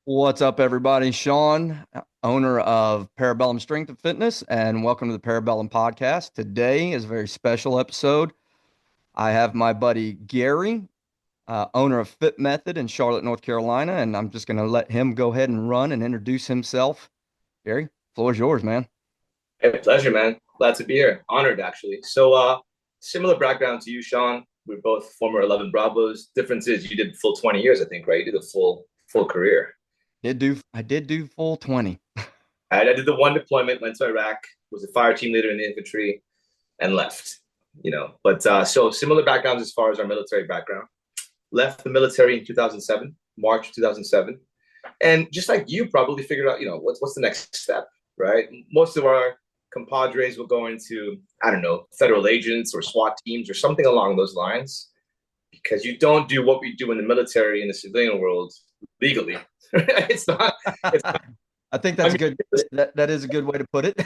What's up, everybody? Sean, owner of Parabellum Strength and Fitness, and welcome to the Parabellum Podcast. Today is a very special episode. I have my buddy Gary, owner of Fit Method in Charlotte, North Carolina, and I'm just going to let him go ahead and run and introduce himself. Gary, floor is yours, man. Hey, pleasure, man. Glad to be here. Honored, actually. Similar background to you, Sean. We're both former 11 Bravos. Difference is you did full 20 years, I think, right? You did a full career. I did do full 20. I did the one deployment, went to Iraq, was a fire team leader in the infantry, and left. So similar backgrounds as far as our military background. Left the military in 2007, March 2007, and just like you, probably figured out, what's the next step, right? Most of our compadres will go into, I don't know, federal agents or SWAT teams or something along those lines, because you don't do what we do in the military in the civilian world legally. it's not. It's not. I think I that's a mean, good that is a good way to put it.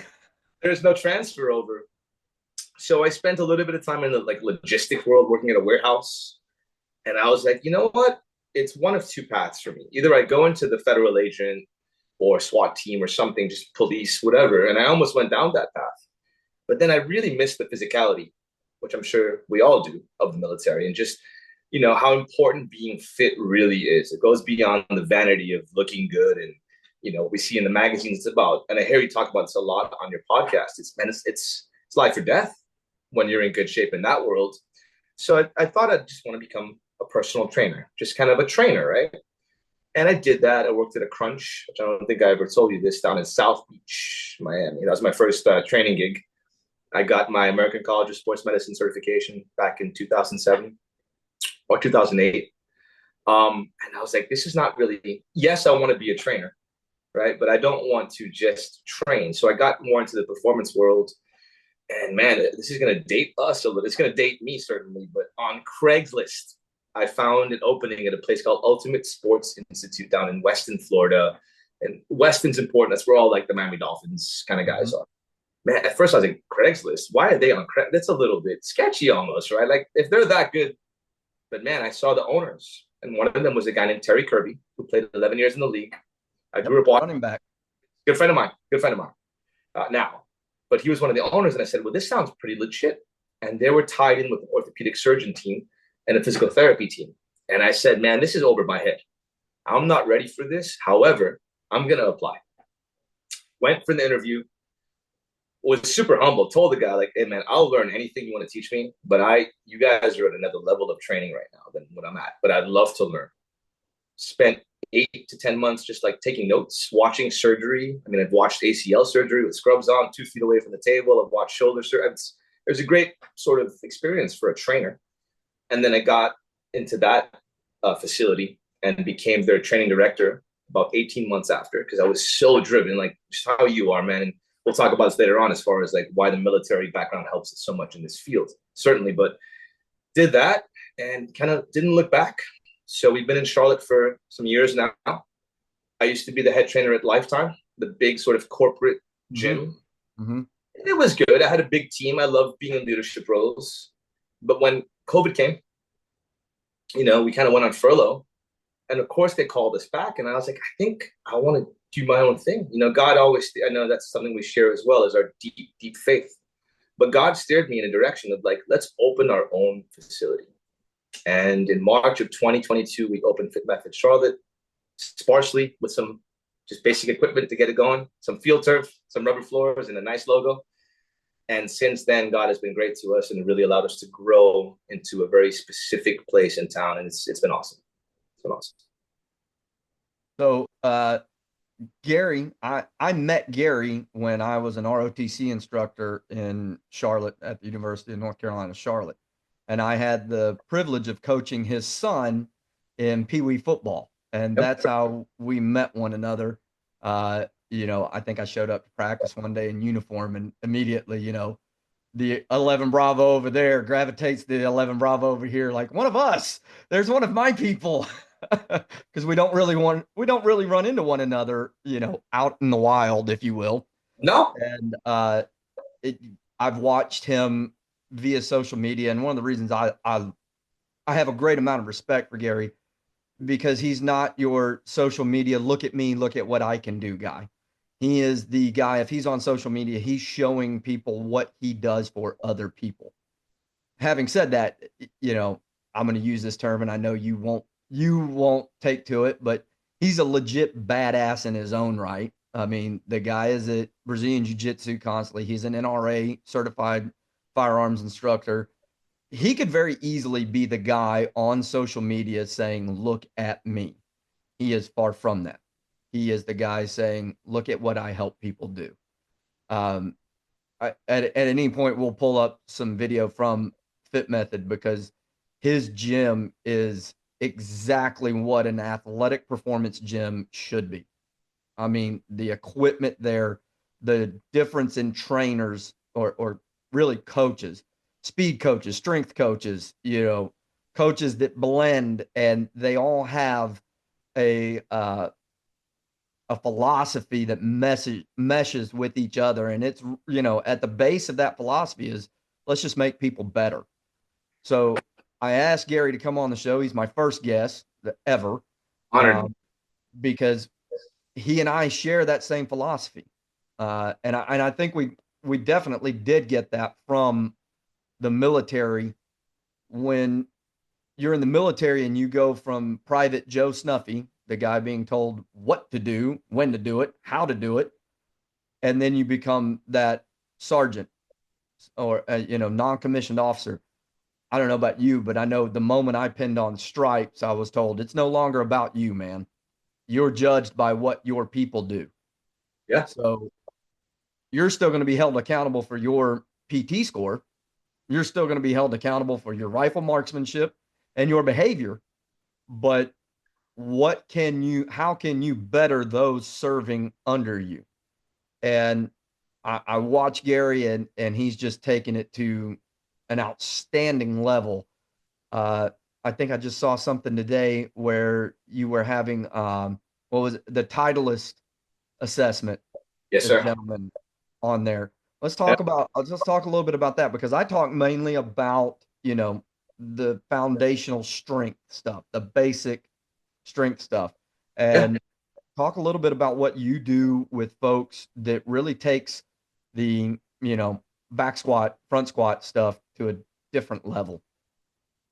there's no transfer over. So I spent a little bit of time in the logistic world, working at a warehouse, and I was like, you know what? It's one of two paths for me. Either I go into the federal agent or SWAT team or something, just police, whatever. And I almost went down that path. But then I really missed the physicality, which I'm sure we all do, of the military, and just how important being fit really is. It goes beyond the vanity of looking good and what we see in the magazines. It's about, and I hear you talk about this a lot on your podcast. It's life or death when you're in good shape in that world. So I thought I'd just want to become a personal trainer, just kind of a trainer, right? And I did that. I worked at a Crunch, which I don't think I ever told you this, down in South Beach, Miami. That was my first training gig. I got my American College of Sports Medicine certification back in 2007 or 2008. And I was like, this is not really, yes, I want to be a trainer, right? But I don't want to just train. So I got more into the performance world. And man, this is going to date us a little. It's going to date me, certainly. But on Craigslist, I found an opening at a place called Ultimate Sports Institute down in Weston, Florida. And Weston's important. That's where all like the Miami Dolphins kind of guys Mhm. are. Man, at first I was like, Craigslist? Why are they on Craigslist? That's a little bit sketchy almost, right? Like if they're that good. But man, I saw the owners. And one of them was a guy named Terry Kirby, who played 11 years in the league. I Yep, grew up watching. running back. Good friend of mine. Good friend of mine. Now, but he was one of the owners. And I said, well, this sounds pretty legit. And they were tied in with an orthopedic surgeon team and a physical therapy team. And I said, man, this is over my head. I'm not ready for this. However, I'm going to apply. Went for the interview, was super humble, told the guy, like, hey, man, I'll learn anything you want to teach me, but you guys are at another level of training right now than what I'm at, but I'd love to learn. Spent 8 to 10 months just like taking notes, watching surgery. I mean, I've watched ACL surgery with scrubs on, 2 feet away from the table. I've watched shoulder surgery. It was a great sort of experience for a trainer. And then I got into that facility and became their training director about 18 months after, because I was so driven, like just how you are, man. And we'll talk about this later on as far as like why the military background helps us so much in this field, certainly. But did that and kind of didn't look back. So we've been in Charlotte for some years now. I used to be the head trainer at Lifetime, the big sort of corporate hmm gym. hmm It was good. I had a big team. I loved being in leadership roles. But when COVID came, we kind of went on furlough. And of course, they called us back. And I was like, I think I want to do my own thing. God always, I know that's something we share as well, as our deep, deep faith. But God steered me in a direction of like, let's open our own facility. And in March of 2022, we opened Fit Method Charlotte, sparsely with some just basic equipment to get it going, some field turf, some rubber floors, and a nice logo. And since then, God has been great to us and really allowed us to grow into a very specific place in town. And it's been awesome. It's been awesome. So, Gary, I met Gary when I was an ROTC instructor in Charlotte at the University of North Carolina, Charlotte. And I had the privilege of coaching his son in Pee Wee football. And Yep. that's how we met one another. I think I showed up to practice one day in uniform and immediately, the 11 Bravo over there gravitates to the 11 Bravo over here, like one of us. There's one of my people. Because we don't really run into one another, out in the wild, if you will. No, And it, I've watched him via social media, and one of the reasons I have a great amount of respect for Gary, because he's not your social media, look at me, look at what I can do guy. He is the guy, if he's on social media, he's showing people what he does for other people. Having said that, I'm going to use this term and I know you won't take to it, but he's a legit badass in his own right. I mean, the guy is at Brazilian Jiu-Jitsu constantly. He's an NRA certified firearms instructor. He could very easily be the guy on social media saying, "Look at me." He is far from that. He is the guy saying, "Look at what I help people do." Um, at any point, we'll pull up some video from Fit Method because his gym is exactly what an athletic performance gym should be. I mean, the equipment there, the difference in trainers or really coaches, speed coaches, strength coaches, coaches that blend and they all have a a philosophy that meshes with each other. And it's, at the base of that philosophy is let's just make people better. So I asked Gary to come on the show. He's my first guest ever, Honored. because he and I share that same philosophy. And I think we definitely did get that from the military. When you're in the military and you go from Private Joe Snuffy, the guy being told what to do, when to do it, how to do it, and then you become that sergeant or non-commissioned officer. I don't know about you, but I know the moment I pinned on stripes, I was told it's no longer about you, man. You're judged by what your people do. Yeah. So you're still going to be held accountable for your PT score. You're still going to be held accountable for your rifle marksmanship and your behavior. But how can you better those serving under you? And I watch Gary and he's just taken it to an outstanding level. I think I just saw something today where you were having, what was it? The Titleist assessment, Yes, the sir. gentleman on there. Yeah. Let's just talk a little bit about that because I talk mainly about, the foundational strength stuff, the basic strength stuff. Yeah. And talk a little bit about what you do with folks that really takes the, back squat, front squat stuff to a different level.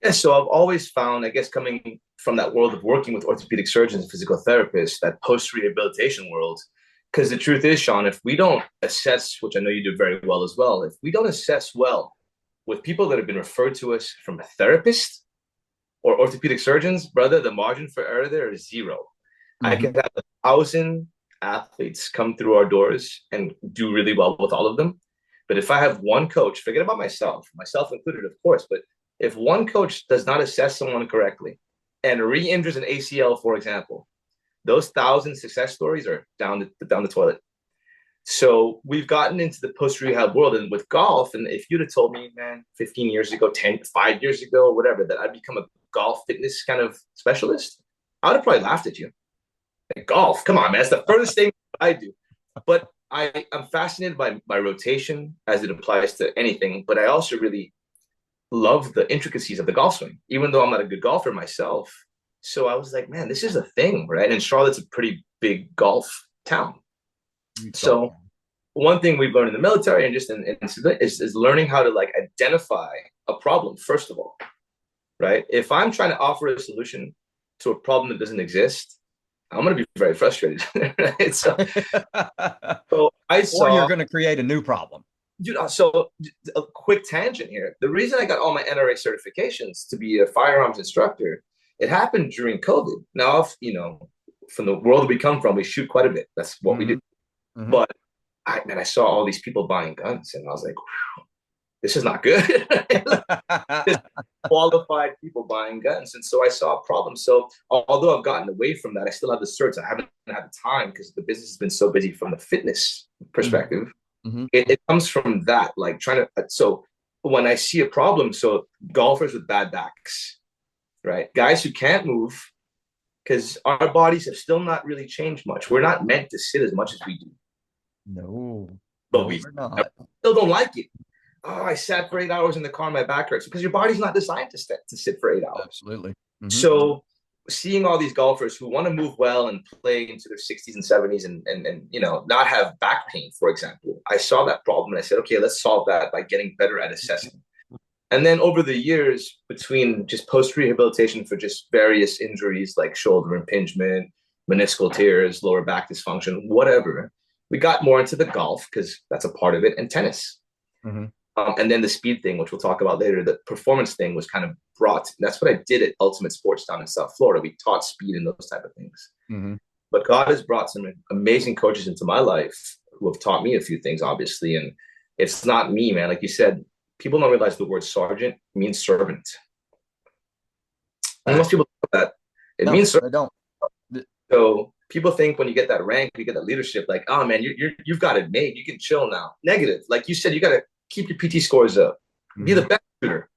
Yeah, so I've always found, I guess, coming from that world of working with orthopedic surgeons and physical therapists, that post rehabilitation world. Because the truth is, Sean, if we don't assess, which I know you do very well as well, if we don't assess well with people that have been referred to us from a therapist or orthopedic surgeons, brother, the margin for error there is zero. I Mm-hmm. could have 1,000 athletes come through our doors and do really well with all of them. But if I have one coach, forget about myself included, of course, but if one coach does not assess someone correctly and re-injures an ACL, for example, those 1,000 success stories are down the toilet. So we've gotten into the post rehab world, and with golf, and if you'd have told me, man, 15 years ago, 5 years ago, or whatever, that I'd become a golf fitness kind of specialist, I would have probably laughed at you. Like, golf, come on, man, it's the furthest thing I do. But I'm fascinated by rotation as it applies to anything, but I also really love the intricacies of the golf swing, even though I'm not a good golfer myself. So I was like, man, this is a thing, right? And Charlotte's a pretty big golf town. Huge golf. So one thing we've learned in the military and just is learning how to like identify a problem, first of all, right? If I'm trying to offer a solution to a problem that doesn't exist, I'm going to be very frustrated. Right? So I Or you're saw, going to create a new problem. dude, so a quick tangent here. The reason I got all my NRA certifications to be a firearms instructor, it happened during COVID. Now, from the world we come from, we shoot quite a bit. That's what we do. Mm-hmm. Mm-hmm. But I saw all these people buying guns, and I was like, this is not good. Qualified people buying guns. And so I saw a problem. So although I've gotten away from that, I still have the certs. I haven't had the time because the business has been so busy from the fitness perspective. Mm-hmm. It comes from that, like trying to. So when I see a problem, so golfers with bad backs, right? Guys who can't move because our bodies have still not really changed much. We're not meant to sit as much as we do. No, But no, we we're not. still don't like it. Oh, I sat for 8 hours in the car, my back hurts because your body's not designed to sit for 8 hours. Absolutely. Mm-hmm. So seeing all these golfers who want to move well and play into their 60s and 70s and not have back pain, for example, I saw that problem and I said, okay, let's solve that by getting better at assessing. And then over the years, between just post rehabilitation for just various injuries like shoulder impingement, meniscal tears, lower back dysfunction, whatever, we got more into the golf because that's a part of it, and tennis. Mm-hmm. And then the speed thing, which we'll talk about later, the performance thing was kind of brought. That's what I did at Ultimate Sports down in South Florida. We taught speed and those type of things. Mm-hmm. But God has brought some amazing coaches into my life who have taught me a few things, obviously. And it's not me, man. Like you said, people don't realize the word sergeant means servant. And most people know that. It means servant. They don't. So people think when you get that rank, you get that leadership, like, oh man, you've got it made. You can chill now. Negative. Like you said, you got to keep your PT scores up. Be the best shooter,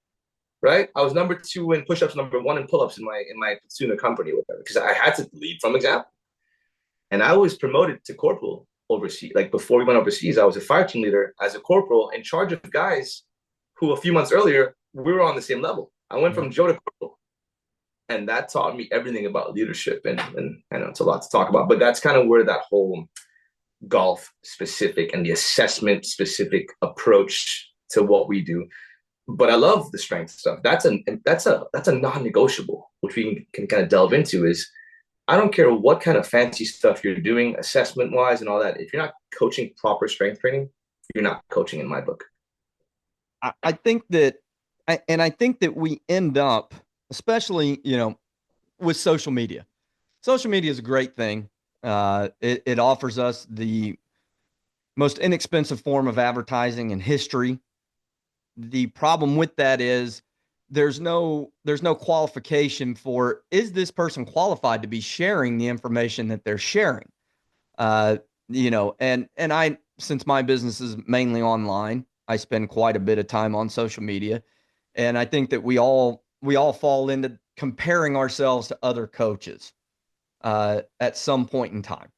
right? I was number 2 in push-ups, number 1 in pull-ups in my platoon or company, whatever, because I had to lead from example. And I was promoted to corporal overseas. Like before we went overseas, I was a fire team leader as a corporal in charge of guys who a few months earlier we were on the same level. I went from Joe to corporal, and that taught me everything about leadership. And I know it's a lot to talk about, but that's kind of where that whole golf specific and the assessment specific approach to what we do. But I love the strength stuff. That's a non-negotiable, which we can kind of delve into. Is I don't care what kind of fancy stuff you're doing assessment wise and all that. If you're not coaching proper strength training, you're not coaching in my book. I think that, I think that we end up, especially, with social media. Social media is a great thing. It offers us the most inexpensive form of advertising in history. The problem with that is there's no qualification for, is this person qualified to be sharing the information that they're sharing? And I, since my business is mainly online, I spend quite a bit of time on social media, and I think that we all fall into comparing ourselves to other coaches at some point in time.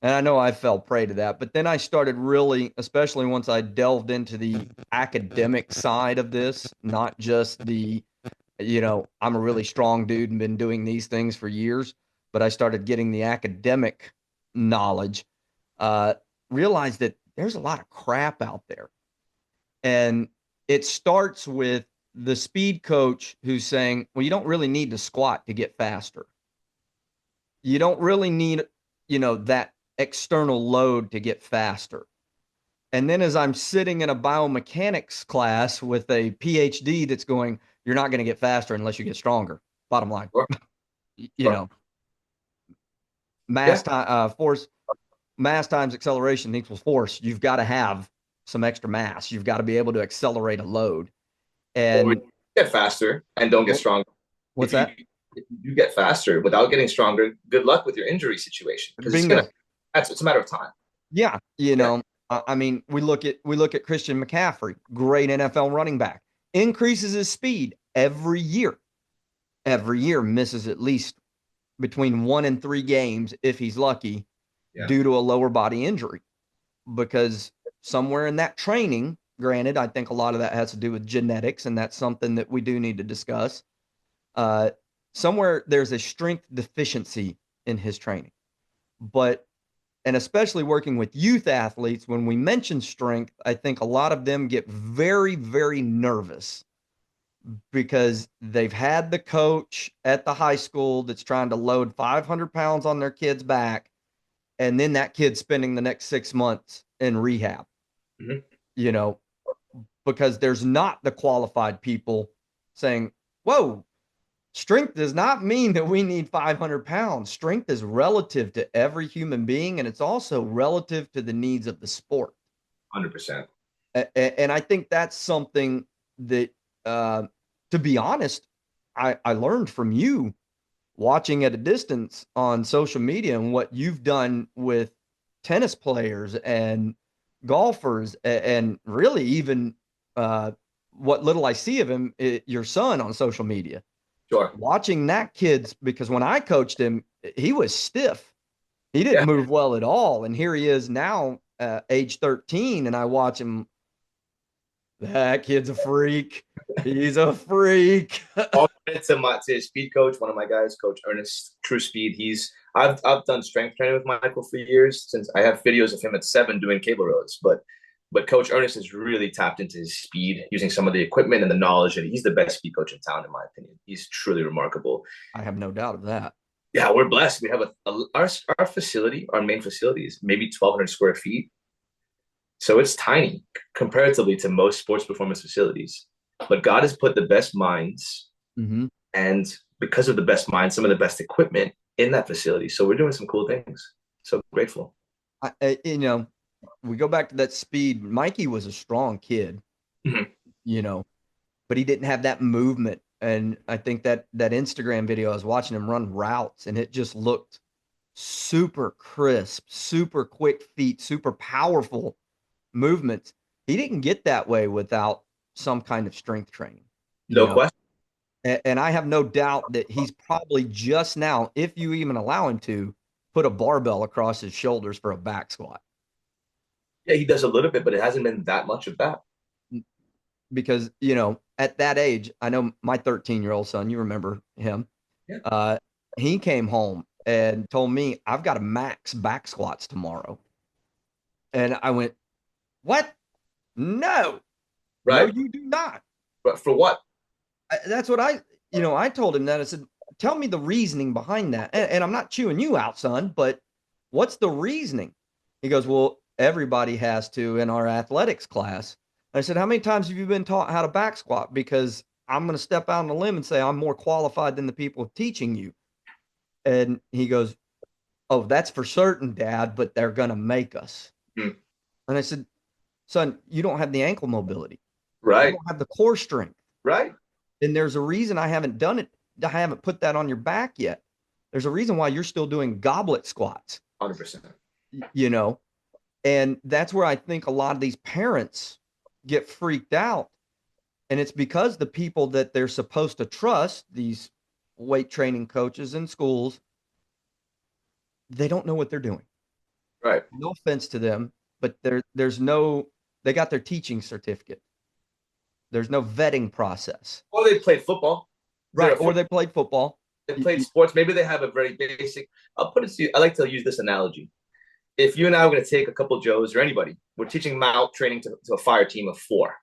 And I know I fell prey to that, but then I started really, especially once I delved into the academic side of this, not just the, I'm a really strong dude and been doing these things for years, but I started getting the academic knowledge, realized that there's a lot of crap out there. And it starts with the speed coach who's saying, well, you don't really need to squat to get faster. You don't really need, that external load to get faster. And then as I'm sitting in a biomechanics class with a PhD that's going, you're not going to get faster unless you get stronger. Bottom line, force, mass times acceleration equals force. You've got to have some extra mass. You've got to be able to accelerate a load. And get faster and don't get stronger. What's that? If you get faster without getting stronger, good luck with your injury situation. Because it's a matter of time. Yeah. I mean, we look at Christian McCaffrey, great NFL running back, increases his speed every year, misses at least between 1 and 3 games if he's lucky, due to a lower body injury, because somewhere in that training, granted, I think a lot of that has to do with genetics, and that's something that we do need to discuss. Somewhere there's a strength deficiency in his training. And especially working with youth athletes, when we mention strength, I think a lot of them get very, very nervous because they've had the coach at the high school that's trying to load 500 pounds on their kid's back, and then that kid's spending the next 6 months in rehab. Because there's not the qualified people saying, whoa, strength does not mean that we need 500 pounds. Strength is relative to every human being, and it's also relative to the needs of the sport. 100%. And I think that's something that, to be honest, I learned from you watching at a distance on social media and what you've done with tennis players and golfers, and really even what little I see of him, your son on social media. Sure. Watching that kid's, because when I coached him, he was stiff. He didn't move well at all. And here he is now, age 13, and I watch him That kid's a freak. He's a freak. All credit to his speed coach, one of my guys, Coach Ernest, True Speed. I've done strength training with Michael for years since I have videos of him at 7 doing cable rows. But Coach Ernest has really tapped into his speed using some of the equipment and the knowledge, and he's the best speed coach in town, in my opinion. He's truly remarkable. I have no doubt of that. Yeah, we're blessed. We have our facility, our main facility is maybe 1,200 square feet. So it's tiny comparatively to most sports performance facilities. But God has put the best minds, Mm-hmm. and because of the best minds, some of the best equipment in that facility. So we're doing some cool things. So grateful. You know, we go back to that speed. Mikey was a strong kid, Mhm. you know, but he didn't have that movement. And I think that Instagram video, I was watching him run routes, and it just looked super crisp, super quick feet, super powerful movements. He didn't get that way without some kind of strength training, you No know. question. And I have no doubt that he's probably just now, if you even allow him to, put a barbell across his shoulders for a back squat. Yeah, he does a little bit, but it hasn't been that much of that. Because, you know, at that age, I know my 13-year-old son, you remember him. Yeah. He came home and told me, I've got to max back squats tomorrow. And I went, what? No, no, Right. you do not. But for what? That's what I told him that. I said, tell me the reasoning behind that. And I'm not chewing you out, son, but what's the reasoning? He goes, well, everybody has to in our athletics class. And I said, how many times have you been taught how to back squat? Because I'm going to step out on a limb and say I'm more qualified than the people teaching you. And he goes, oh, that's for certain, Dad, but they're going to make us. Hmm. And I said, son, you don't have the ankle mobility. You Right. don't have the core strength. Right. And there's a reason I haven't done it. I haven't put that on your back yet. There's a reason why you're still doing goblet squats, 100%. you know? And that's where I think a lot of these parents get freaked out. And it's because the people that they're supposed to trust, these weight training coaches in schools, they don't know what they're doing. Right. No offense to them, but they got their teaching certificate. There's no vetting process. Or they played football. Right. Or they played football. They played sports. Maybe they have a very basic. I'll put it to you. I like to use this analogy. If you and I were going to take a couple of Joes or anybody, we're teaching mount training to a fire team of 4.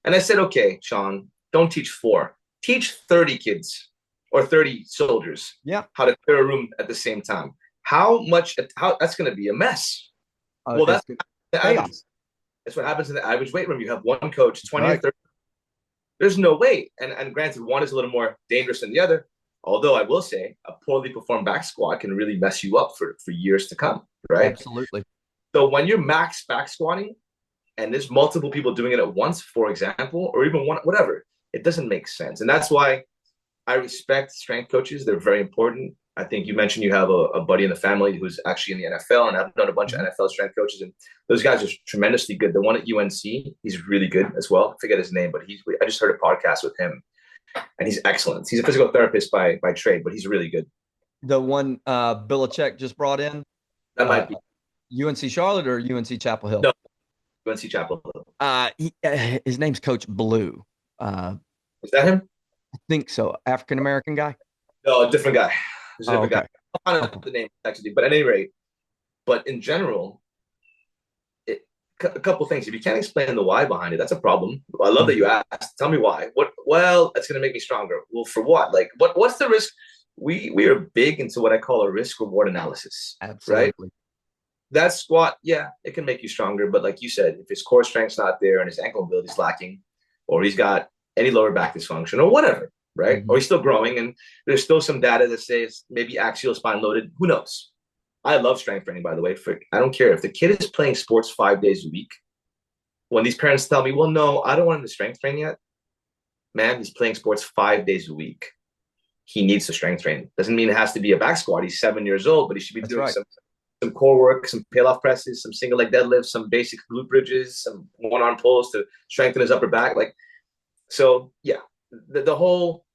And I said, okay, Sean, don't teach 4. Teach 30 kids or 30 soldiers how to clear a room at the same time. How that's going to be a mess. Well, that's the average. That's what happens in the average weight room. You have one coach, 20 or 30. There's no way. And granted, one is a little more dangerous than the other. Although I will say a poorly performed back squat can really mess you up for years to come, right? Absolutely. So when you're max back squatting and there's multiple people doing it at once, for example, or even one, whatever, it doesn't make sense. And that's why I respect strength coaches. They're very important. I think you mentioned you have a buddy in the family who's actually in the NFL, and I've known a bunch of NFL strength coaches, and those guys are tremendously good. The one at UNC, he's really good as well. I forget his name, but I just heard a podcast with him, and he's excellent. He's a physical therapist by trade, but he's really good. The one Belichick just brought in? That might be UNC Charlotte or UNC Chapel Hill? No, UNC Chapel Hill. His name's Coach Blue. Is that him? I think so. African American guy? No, a different guy. Okay. I'll find out the name actually, but at any rate, but in general, a couple things. If you can't explain the why behind it, that's a problem. I love that you asked. Tell me why. What? Well, that's going to make me stronger. Well, for what? Like, what's the risk? We are big into what I call a risk reward analysis. Absolutely. Right? That squat, yeah, it can make you stronger. But like you said, if his core strength's not there and his ankle mobility is lacking, or he's got any lower back dysfunction or whatever, right? Mm-hmm. Or he's still growing, and there's still some data that says maybe axial spine loaded. Who knows? I love strength training, by the way. I don't care if the kid is playing sports 5 days a week. When these parents tell me, well, no, I don't want him to strength train yet. Man, he's playing sports 5 days a week. He needs to strength train. Doesn't mean it has to be a back squat. He's 7 years old, but he should be doing some core work, some pull-off presses, some single leg deadlifts, some basic glute bridges, some one-arm pulls to strengthen his upper back. So yeah, the whole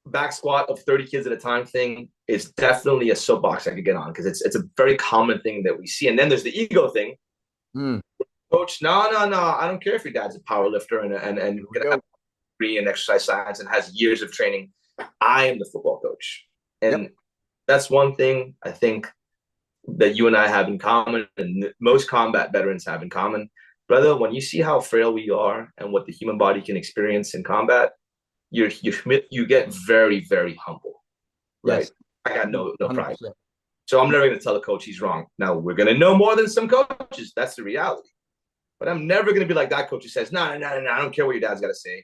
back squat of 30 kids at a time thing is definitely a soapbox I could get on, because it's a very common thing that we see. And then there's the ego thing. Coach, no, no, no. I don't care if your dad's a power lifter and Here we gonna have go. a degree in exercise science and has years of training. I am the football coach. Yep. And that's one thing I think that you and I have in common, and most combat veterans have in common. Brother, when you see how frail we are and what the human body can experience in combat, you get very, very humble, right? Yes. I got no pride. 100%. So I'm never going to tell a coach he's wrong. Now we're going to know more than some coaches. That's the reality. But I'm never going to be like that coach who says, no, no, no, no, I don't care what your dad's got to say.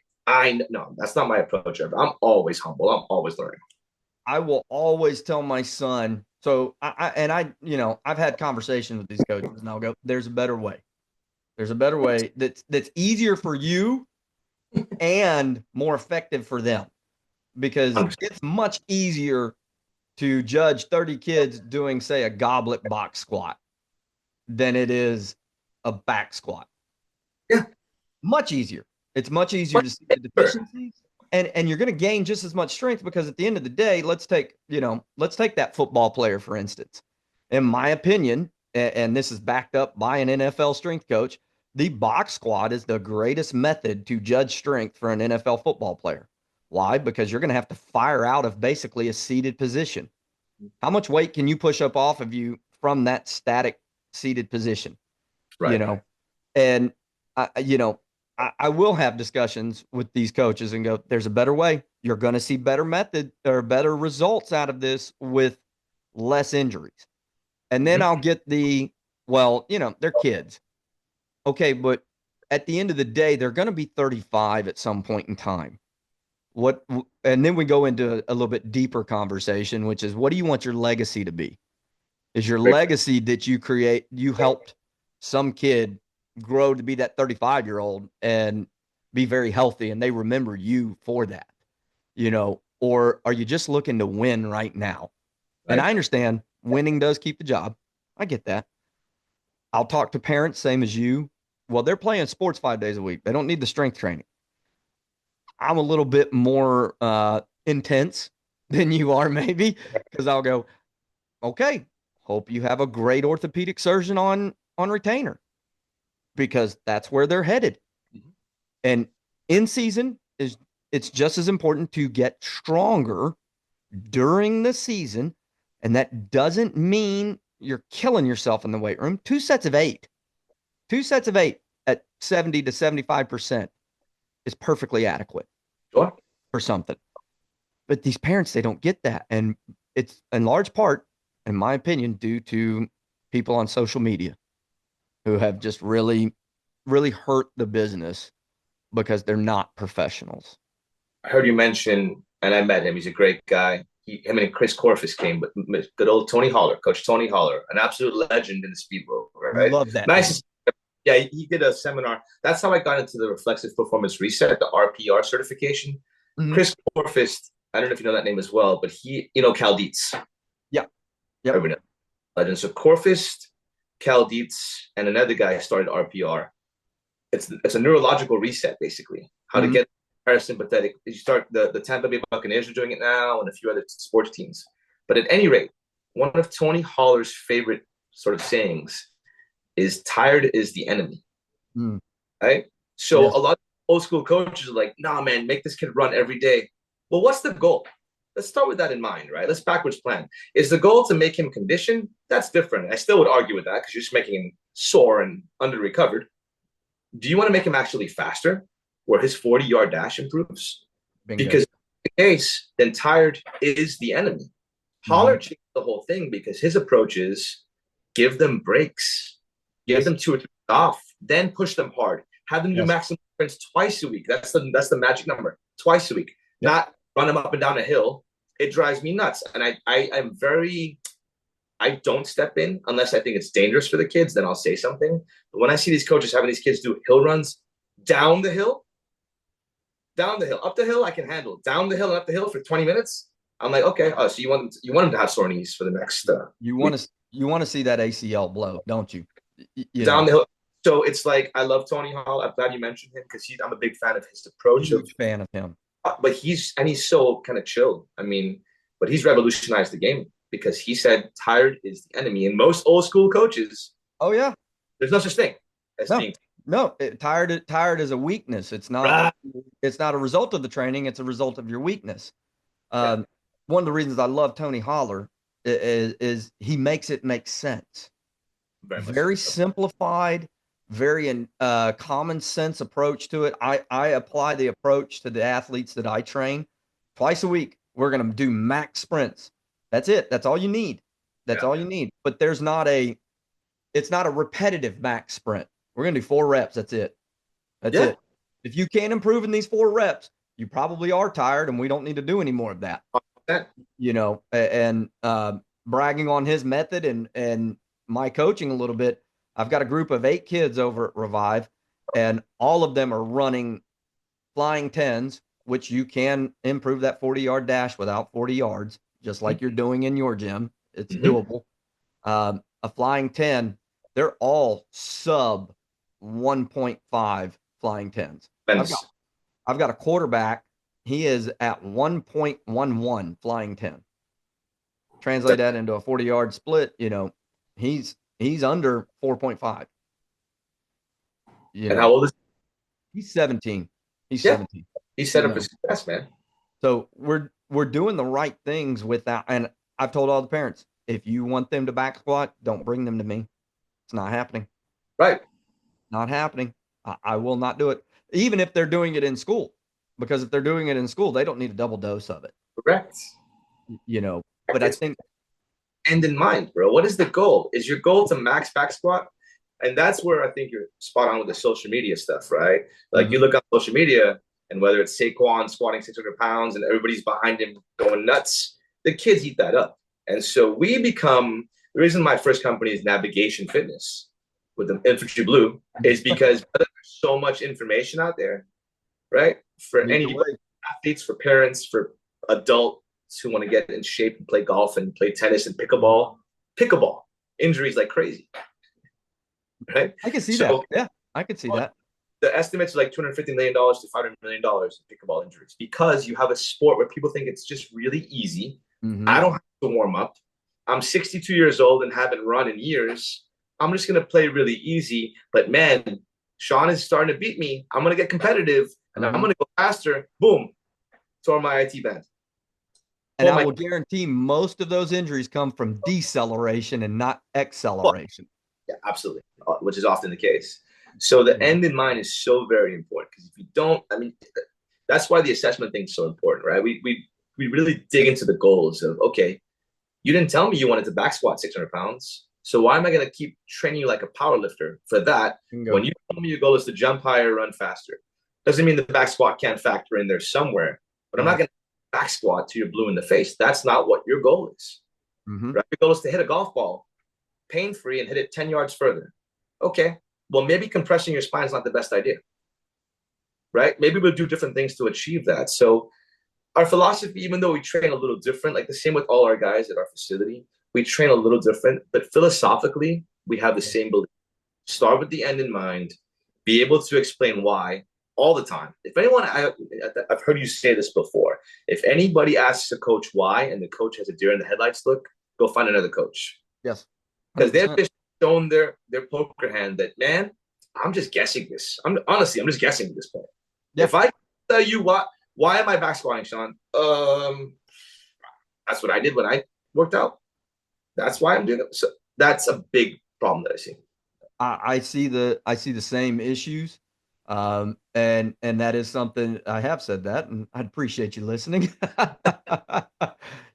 No, that's not my approach ever. I'm always humble. I'm always learning. I will always tell my son. So I've had conversations with these coaches, and I'll go, "There's a better way. There's a better way that's easier for you and more effective for them, because it's much easier to judge 30 kids doing, say, a goblet box squat than it is a back squat. Yeah, much easier. It's much easier to see the deficiencies, and you're going to gain just as much strength, because at the end of the day, let's take that football player, for instance. In my opinion, and this is backed up by an NFL strength coach, the box squat is the greatest method to judge strength for an NFL football player. Why? Because you're going to have to fire out of basically a seated position. How much weight can you push up off of you from that static seated position? right. And I will have discussions with these coaches and go, there's a better way. You're going to see better method or better results out of this with less injuries. And then I'll get they're kids. Okay, but at the end of the day, they're going to be 35 at some point in time. And then we go into a little bit deeper conversation, which is, what do you want your legacy to be? Is your legacy that you helped some kid grow to be that 35-year-old and be very healthy, and they remember you for that, or are you just looking to win right now? And I understand winning does keep the job. I get that. I'll talk to parents, same as you. Well, they're playing sports 5 days a week. They don't need the strength training. I'm a little bit more intense than you are, maybe, because I'll go, okay, hope you have a great orthopedic surgeon on retainer, because that's where they're headed. Mm-hmm. And in season it's just as important to get stronger during the season. And that doesn't mean you're killing yourself in the weight room. 2 sets of 8 at 70 to 75% is perfectly adequate for something. But these parents, they don't get that. And it's in large part, in my opinion, due to people on social media who have just really, really hurt the business because they're not professionals. I heard you mention, and I met him. He's a great guy. Him and Chris Corfus came, but good old Tony Holler, Coach Tony Holler, an absolute legend in the speed world, right? Love that. Nice. Yeah, he did a seminar. That's how I got into the Reflexive Performance Reset, the RPR certification. Mm-hmm. Chris Corfus, I don't know if you know that name as well, but Cal Dietz. Yeah. Yep. Legend. So Corfus, Cal Dietz, and another guy started RPR. It's a neurological reset, basically. How to get parasympathetic. You start the Tampa Bay Buccaneers are doing it now, and a few other sports teams. But at any rate, one of Tony Holler's favorite sort of sayings is "tired is the enemy." Right? So a lot of old school coaches are like, "Nah, man, make this kid run every day." Well, what's the goal? Let's start with that in mind, right? Let's backwards plan. Is the goal to make him conditioned? That's different. I still would argue with that, because you're just making him sore and under recovered. Do you want to make him actually faster, where his 40-yard dash improves? Bingo. Because in the case, then tired is the enemy. Holler changed the whole thing, because his approach is give them breaks, give them 2 or 3 off, then push them hard. Have them do maximum sprints twice a week. That's the magic number, twice a week. Yep. Not run them up and down a hill. It drives me nuts. And I don't step in unless I think it's dangerous for the kids. Then I'll say something. But when I see these coaches having these kids do hill runs down the hill, up the hill, I can handle it. Down the hill and up the hill for 20 minutes. I'm like, okay. Oh, so you want them to have sore knees for the next. You want to see that ACL blow, don't you? Down the hill. So it's like, I love Tony Hall. I'm glad you mentioned him, because I'm a big fan of his approach. Huge fan of him. But he's so kind of chill. I mean, but he's revolutionized the game, because he said tired is the enemy. And most old school coaches, there's no such thing. as No, being no, tired is a weakness. right. It's not a result of the training. It's a result of your weakness. Yeah, Um, One of the reasons I love Tony Holler is he makes it make sense. very much so. Very simplified, very common sense approach to it. I apply the approach to the athletes that I train twice a week. We're going to do max sprints. That's it. That's all you need. That's Yeah, all you need. But it's not a repetitive max sprint. We're going to do 4 reps. That's it. That's yeah, it. If you can't improve in these 4 reps, you probably are tired, and we don't need to do any more of that. yeah. And bragging on his method and my coaching a little bit. I've got a group of 8 kids over at Revive, and all of them are running flying tens, which you can improve that 40-yard dash without 40 yards, just like you're doing in your gym. It's Mm-hmm. doable. A flying 10, they're all sub 1.5 flying tens. I've got Fence. I've got a quarterback. He is at 1.11 flying 10. Translate that into a 40-yard split, he's under 4.5. And how old is He's 17. He's he? Yeah, 17. he's set You up for know, success, man. so we're doing the right things without. And I've told all the parents, if you want them to back squat, don't bring them to me. It's not happening. Right. Not happening. I will not do it, even if they're doing it in school, because if they're doing it in school, they don't need a double dose of it. Correct. You know, but I It's think end in mind, bro. What is the goal? Is your goal to max back squat? And that's where I think you're spot on with the social media stuff, right? Like you Mhm. look on social media, and whether it's Saquon squatting 600 pounds and everybody's behind him going nuts, the kids eat that up. And so we become the reason my first company is Navigation Fitness with the Infantry Blue is because there's so much information out there, right? For Lead the anybody, way. athletes, for parents, for adults who want to get in shape and play golf and play tennis and pickleball. Pickleball injuries like crazy, right? I can see that. So Yeah, I could see that. the estimates are like $250 million to $500 million in pickleball injuries because you have a sport where people think it's just really easy. I Hmm. don't have to warm up. I'm 62 years old and haven't run in years. I'm just going to play really easy. But man, Sean is starting to beat me. I'm going to get competitive and I'm Hmm. going to go faster. Boom. Tore my IT band. And Tore I my will guarantee most of those injuries come from deceleration and not acceleration. Yeah, absolutely, which is often the case. So the Mhm. end in mind is so very important because if you don't, I mean, that's why the assessment thing is so important, right? We really dig into the goals of okay, you didn't tell me you wanted to back squat 600 pounds, so why am I going to keep training you like a power lifter for that when Bingo. you told me your goal is to jump higher, run faster? Doesn't mean the back squat can't factor in there somewhere, but I'm not Uh-huh. going to back squat to your blue in the face. That's not what your goal is, Hmm. right? Your goal is to hit a golf ball pain free and hit it 10 yards further. Okay, well, maybe compressing your spine is not the best idea, right? Maybe we'll do different things to achieve that. So, our philosophy, even though we train a little different, like the same with all our guys at our facility, we train a little different, but philosophically, we have the same belief. Start with the end in mind, be able to explain why all the time. If anyone, I've heard you say this before. If anybody asks a coach why and the coach has a deer in the headlights look, go find another coach Yes. because they've 100%. just shown their poker hand that man, I'm just guessing this. I'm just guessing at this point. Yeah. If I tell you why am I back squatting, Sean? That's what I did when I worked out. That's why I'm doing it. So that's a big problem that I see. I see the same issues. And that is something I have said that, and I'd appreciate you listening.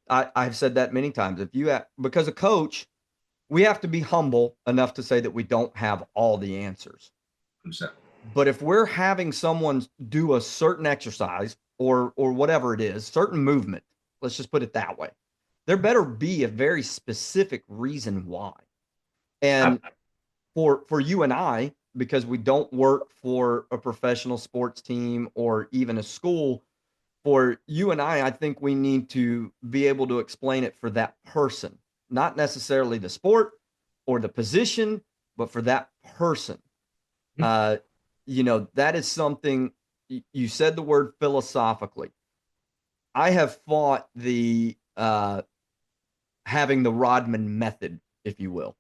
I've said that many times. Because a coach, we have to be humble enough to say that we don't have all the answers. 100%. But if we're having someone do a certain exercise or whatever it is, certain movement, let's just put it that way, there better be a very specific reason why. And for you and I, because we don't work for a professional sports team or even a school, for you and I think we need to be able to explain it for that person, not necessarily the sport or the position, but for that person. Uh, that is something you said the word philosophically. I have fought the having the Rodman method, if you will,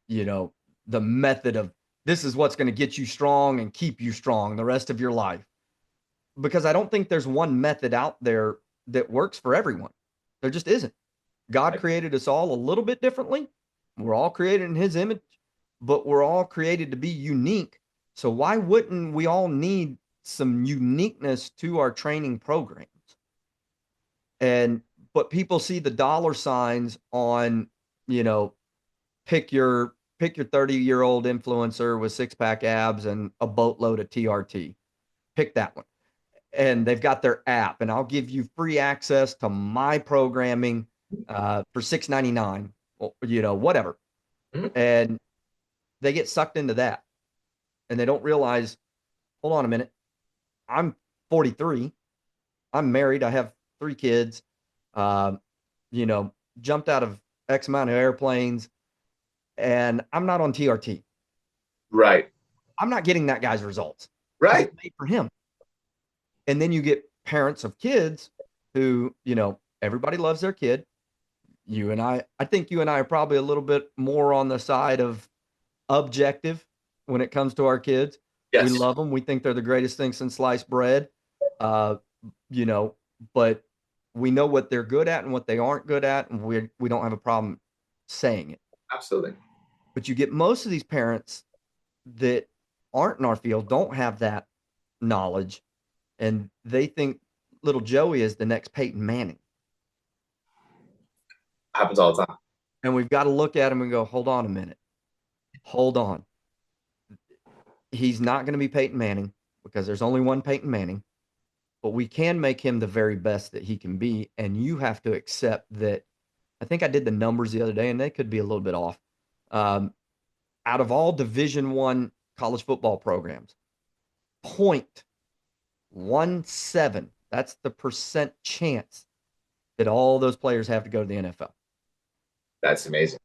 you know, the method of this is what's going to get you strong and keep you strong the rest of your life. Because I don't think there's one method out there that works for everyone. There just isn't. God created us all a little bit differently. We're all created in his image, but we're all created to be unique. So why wouldn't we all need some uniqueness to our training programs? And but people see the dollar signs on, you know, pick your 30-year-old influencer with six-pack abs and a boatload of TRT. Pick that one. And they've got their app, and I'll give you free access to my programming for $6.99, you know, whatever. Mhm. And they get sucked into that, and they don't realize, hold on a minute, I'm 43, I'm married, I have 3 kids, uh, you know, jumped out of X amount of airplanes, and I'm not on TRT. Right. I'm not getting that guy's results. Right. It's made for him. And then you get parents of kids who, you know, everybody loves their kid. You and I think you and I are probably a little bit more on the side of objective when it comes to our kids. We Yes. love them. We think they're the greatest thing since sliced bread. Uh, you know, but we know what they're good at and what they aren't good at, and we don't have a problem saying it. Absolutely. But you get most of these parents that aren't in our field, don't have that knowledge, and they think little Joey is the next Peyton Manning. Happens all the time. And we've got to look at him and go, hold on a minute. Hold on. He's not going to be Peyton Manning because there's only one Peyton Manning, but we can make him the very best that he can be. And you have to accept that. I think I did the numbers the other day, and they could be a little bit off. Out of all Division I college football programs, 0.17, that's the percent chance that all those players have to go to the NFL. That's amazing.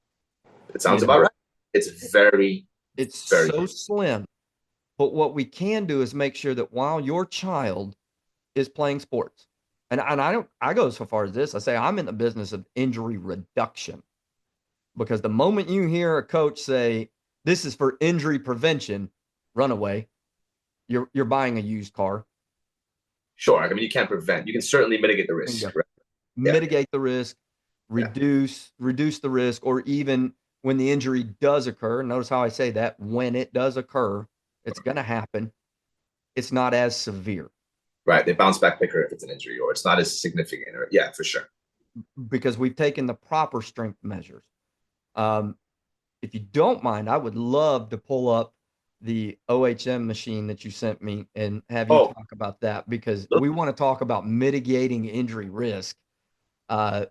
It sounds You know, about right. It's very, it's very so slim. But what we can do is make sure that while your child is playing sports, and I go so far as this, I say I'm in the business of injury reduction. Because the moment you hear a coach say, this is for injury prevention, run away. You're buying a used car. sure. I mean, you can't prevent. You can certainly mitigate the risk. Right? Yeah. Mitigate the risk, reduce the risk, or even when the injury does occur. Notice how I say that when it does occur, it's going to happen. It's not as severe. Right. They bounce back quicker if it's an injury, or it's not as significant. Or yeah, for sure. Because we've taken the proper strength measures. If you don't mind, I would love to pull up the OHM machine that you sent me and have you talk about that, because we want to talk about mitigating injury risk. I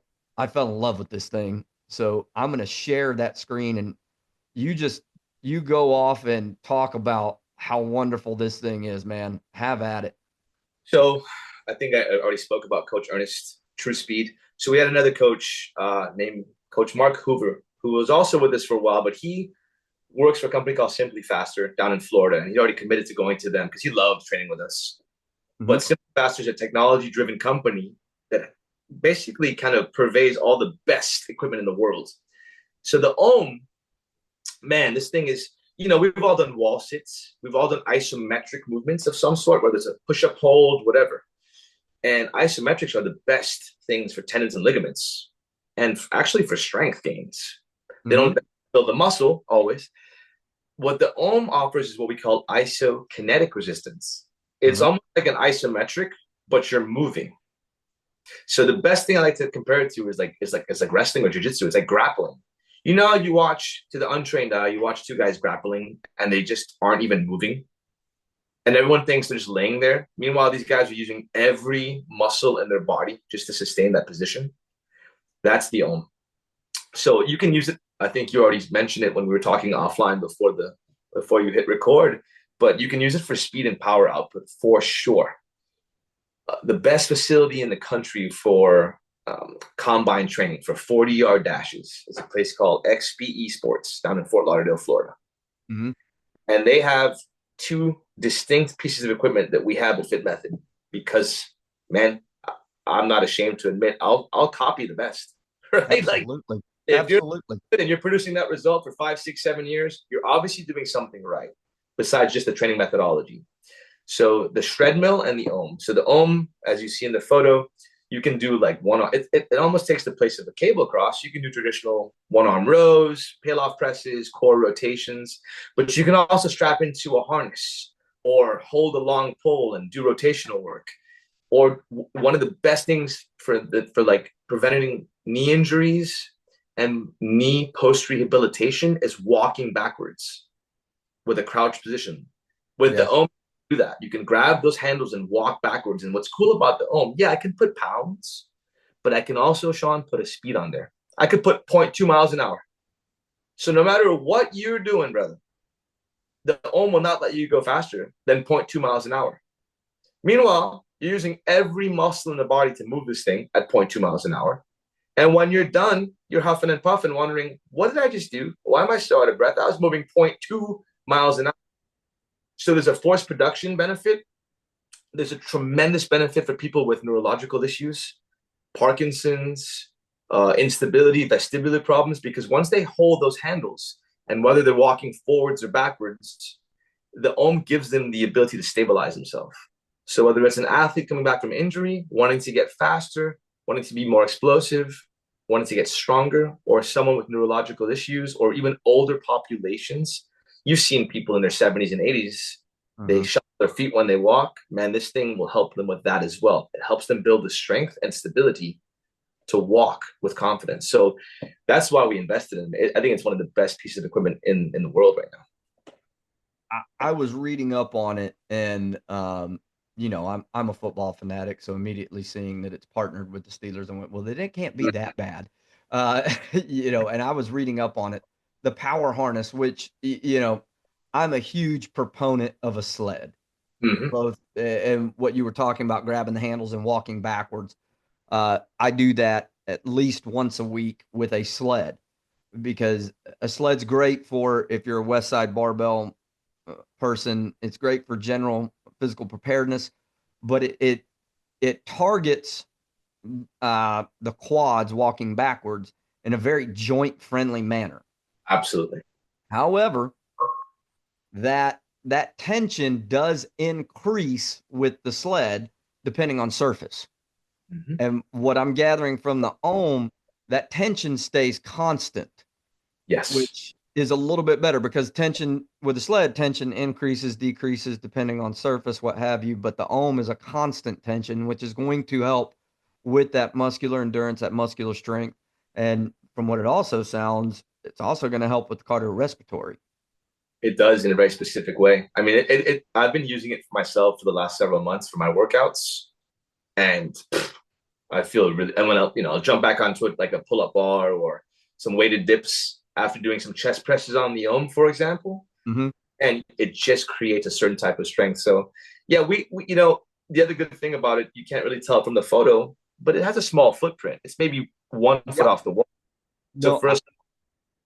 fell in love with this thing. So I'm going to share that screen, and you go off and talk about how wonderful this thing is, man. Have at it. So I think I already spoke about Coach Ernest True Speed. So we had another coach named Coach Mark Hoover, who was also with us for a while, but he works for a company called Simply Faster down in Florida. And he already committed to going to them because he loves training with us. Mm-hmm. But Simply Faster is a technology-driven company that basically kind of purveys all the best equipment in the world. So the OM, man, this thing is, you know, we've all done wall sits. We've all done isometric movements of some sort, whether it's a push-up, hold, whatever. And isometrics are the best things for tendons and ligaments, and actually for strength gains. They don't build the muscle always. What the OM offers is what we call isokinetic resistance. It's almost like an isometric, but you're moving. So the best thing I like to compare it to is like wrestling or jiu-jitsu. It's like grappling. You know, you watch, to the untrained eye, you watch two guys grappling and they just aren't even moving. And everyone thinks they're just laying there. Meanwhile, these guys are using every muscle in their body just to sustain that position. That's the OM. So you can use it. I think you already mentioned it when we were talking offline before you hit record, but you can use it for speed and power output for sure. The best facility in the country for combine training for 40-yard dashes is a place called XPE Sports down in Fort Lauderdale, Florida. Mm-hmm. And they have two distinct pieces of equipment that we have at Fit Method because, man, I'm not ashamed to admit I'll copy the best. Right? Absolutely. If you're Absolutely. good and you're producing that result for 5, 6, 7 years, you're obviously doing something right besides just the training methodology. So the shred mill and the ohm. So the ohm, as you see in the photo, you can do like one. It almost takes the place of a cable cross. You can do traditional one arm rows, pail off presses, core rotations, but you can also strap into a harness or hold a long pole and do rotational work. Or one of the best things for like preventing knee injuries and knee post rehabilitation is walking backwards with a crouch position. With the Yes. ohm, do that. You can grab those handles and walk backwards. And what's cool about the ohm, yeah, I can put pounds, but I can also, Sean, put a speed on there. I could put 0.2 miles an hour. So no matter what you're doing, brother, the ohm will not let you go faster than 0.2 miles an hour. Meanwhile, you're using every muscle in the body to move this thing at 0.2 miles an hour. And when you're done, you're huffing and puffing, wondering, what did I just do? Why am I so out of breath? I was moving 0.2 miles an hour. So there's a force production benefit. There's a tremendous benefit for people with neurological issues, Parkinson's, instability, vestibular problems, because once they hold those handles, and whether they're walking forwards or backwards, the ohm gives them the ability to stabilize themselves. So whether it's an athlete coming back from injury, wanting to get faster, wanting to be more explosive, wanting to get stronger, or someone with neurological issues, or even older populations, you've seen people in their 70s and 80s, they Mhm. shuffle their feet when they walk. Man, this thing will help them with that as well. It helps them build the strength and stability to walk with confidence. So that's why we invested in it. I think it's one of the best pieces of equipment in the world right now. I was reading up on it, and I'm a football fanatic, so immediately seeing that it's partnered with the Steelers, I went, well, then it can't be that bad, And I was reading up on it, the power harness, which I'm a huge proponent of a sled, Mm-hmm. both and what you were talking about, grabbing the handles and walking backwards. I do that at least once a week with a sled because a sled's great for if you're a West Side Barbell person. It's great for general physical preparedness, but it targets the quads walking backwards in a very joint friendly manner. Absolutely. However, that tension does increase with the sled depending on surface. Mm-hmm. And what I'm gathering from the ohm, that tension stays constant, Yes. which is a little bit better because tension with the sled, tension increases, decreases depending on surface, what have you. But the ohm is a constant tension, which is going to help with that muscular endurance, that muscular strength. And from what it also sounds, it's also going to help with the cardiorespiratory. It does in a very specific way. I mean, I've been using it for myself for the last several months for my workouts, and I feel really. And when I'll jump back onto it like a pull-up bar or some weighted dips after doing some chest presses on the ohm, for example, Mm-hmm. and it just creates a certain type of strength. So, yeah, we the other good thing about it, you can't really tell from the photo, but it has a small footprint. It's maybe 1 foot Yeah. off the wall. So No, for us,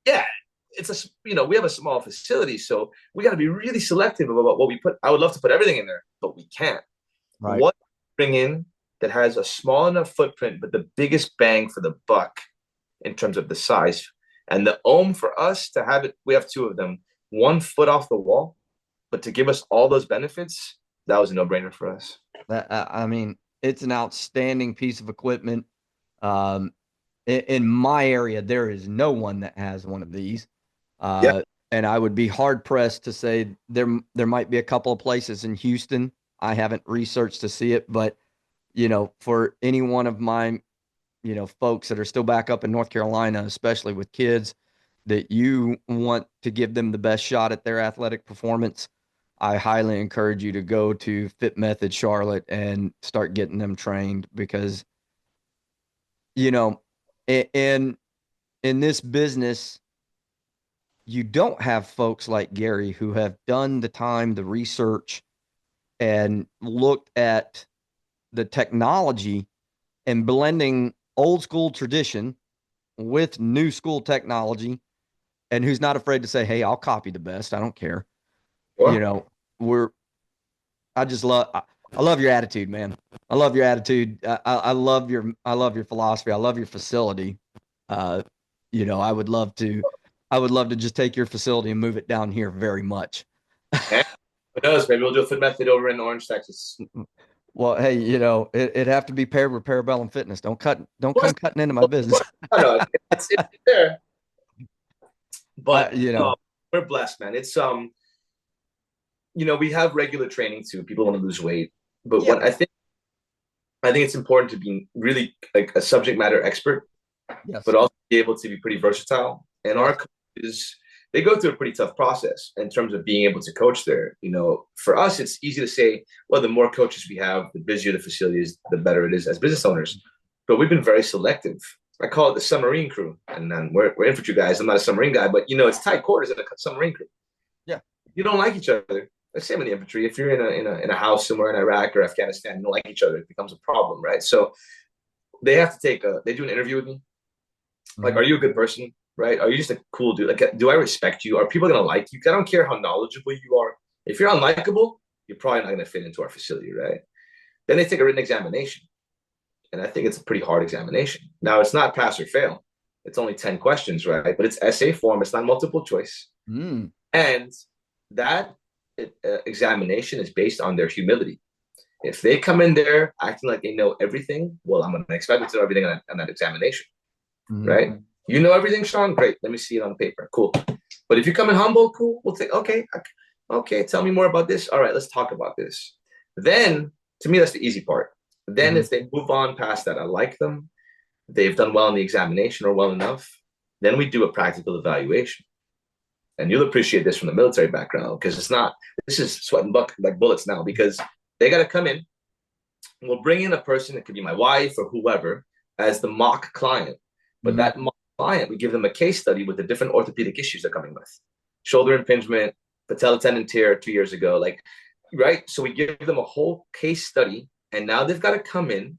yeah, it's we have a small facility, so we got to be really selective about what we put. I would love to put everything in there, but we can't. right. What bring in that has a small enough footprint, but the biggest bang for the buck in terms of the size. And the ohm for us to have it, we have two of them, 1 foot off the wall, but to give us all those benefits, that was a no-brainer for us. That I mean, it's an outstanding piece of equipment. Um, in my area, there is no one that has one of these. Yeah. Uh, and I would be hard pressed to say there might be a couple of places in Houston. I haven't researched to see it, but for any one of my folks that are still back up in North Carolina, especially with kids, that you want to give them the best shot at their athletic performance, I highly encourage you to go to Fit Method Charlotte and start getting them trained because you know in in this business you don't have folks like Gary who have done the time, the research, and looked at the technology and blending old school tradition with new school technology, and who's not afraid to say, "Hey, I'll copy the best. I don't care." You Sure. know, we're I just love I love your attitude, man. I love your attitude. I love your philosophy. I love your facility. Uh, you know, I would love to just take your facility and move it down here very much. And who knows? Maybe we'll do a Fit Method over in Orange, Texas. Well, hey, you know, it'd have to be paired with Parabellum Fitness. Don't come cutting into my business. I know it's there, but You know, we're blessed, man. It's we have regular training too. People want to lose weight, but yeah, what I think it's important to be really like a subject matter expert, yes, but also be able to be pretty versatile. And yes. our coaches, they go through a pretty tough process in terms of being able to coach there. For us, it's easy to say, well, the more coaches we have, the busier the facility is, the better it is as business owners. But we've been very selective. I call it the submarine crew, and then we're infantry guys. I'm not a submarine guy, but it's tight quarters in a submarine crew. Yeah, You don't like each other. The same in the infantry. If you're in a house somewhere in Iraq or Afghanistan, you don't like each other, it becomes a problem, right? So they have to they do an interview with me. Like, mhm. are you a good person? Right? Are you just a cool dude? Like, do I respect you? Are people gonna like you? I don't care how knowledgeable you are. If you're unlikable, you're probably not gonna fit into our facility, right? Then they take a written examination, and I think it's a pretty hard examination. Now, it's not pass or fail. It's only 10 questions, right? But it's essay form. It's not multiple choice, Mm. and that examination is based on their humility. If they come in there acting like they know everything, well, I'm going to expect them to know everything on that examination, Mhm. right? You know everything, Sean? Great. Let me see it on paper. Cool. But if you come in humble, cool. We'll think, okay, tell me more about this. All right, let's talk about this. Then, to me, that's the easy part. Then, Mhm. if they move on past that, I like them, they've done well in the examination or well enough, then we do a practical evaluation. And you'll appreciate this from the military background because this is sweat and like bullets now because they got to come in. We'll bring in a person, it could be my wife or whoever, as the mock client. But Mhm. that mock client, we give them a case study with the different orthopedic issues they're coming with. Shoulder impingement, patella tendon tear 2 years ago, right? So we give them a whole case study, and now they've got to come in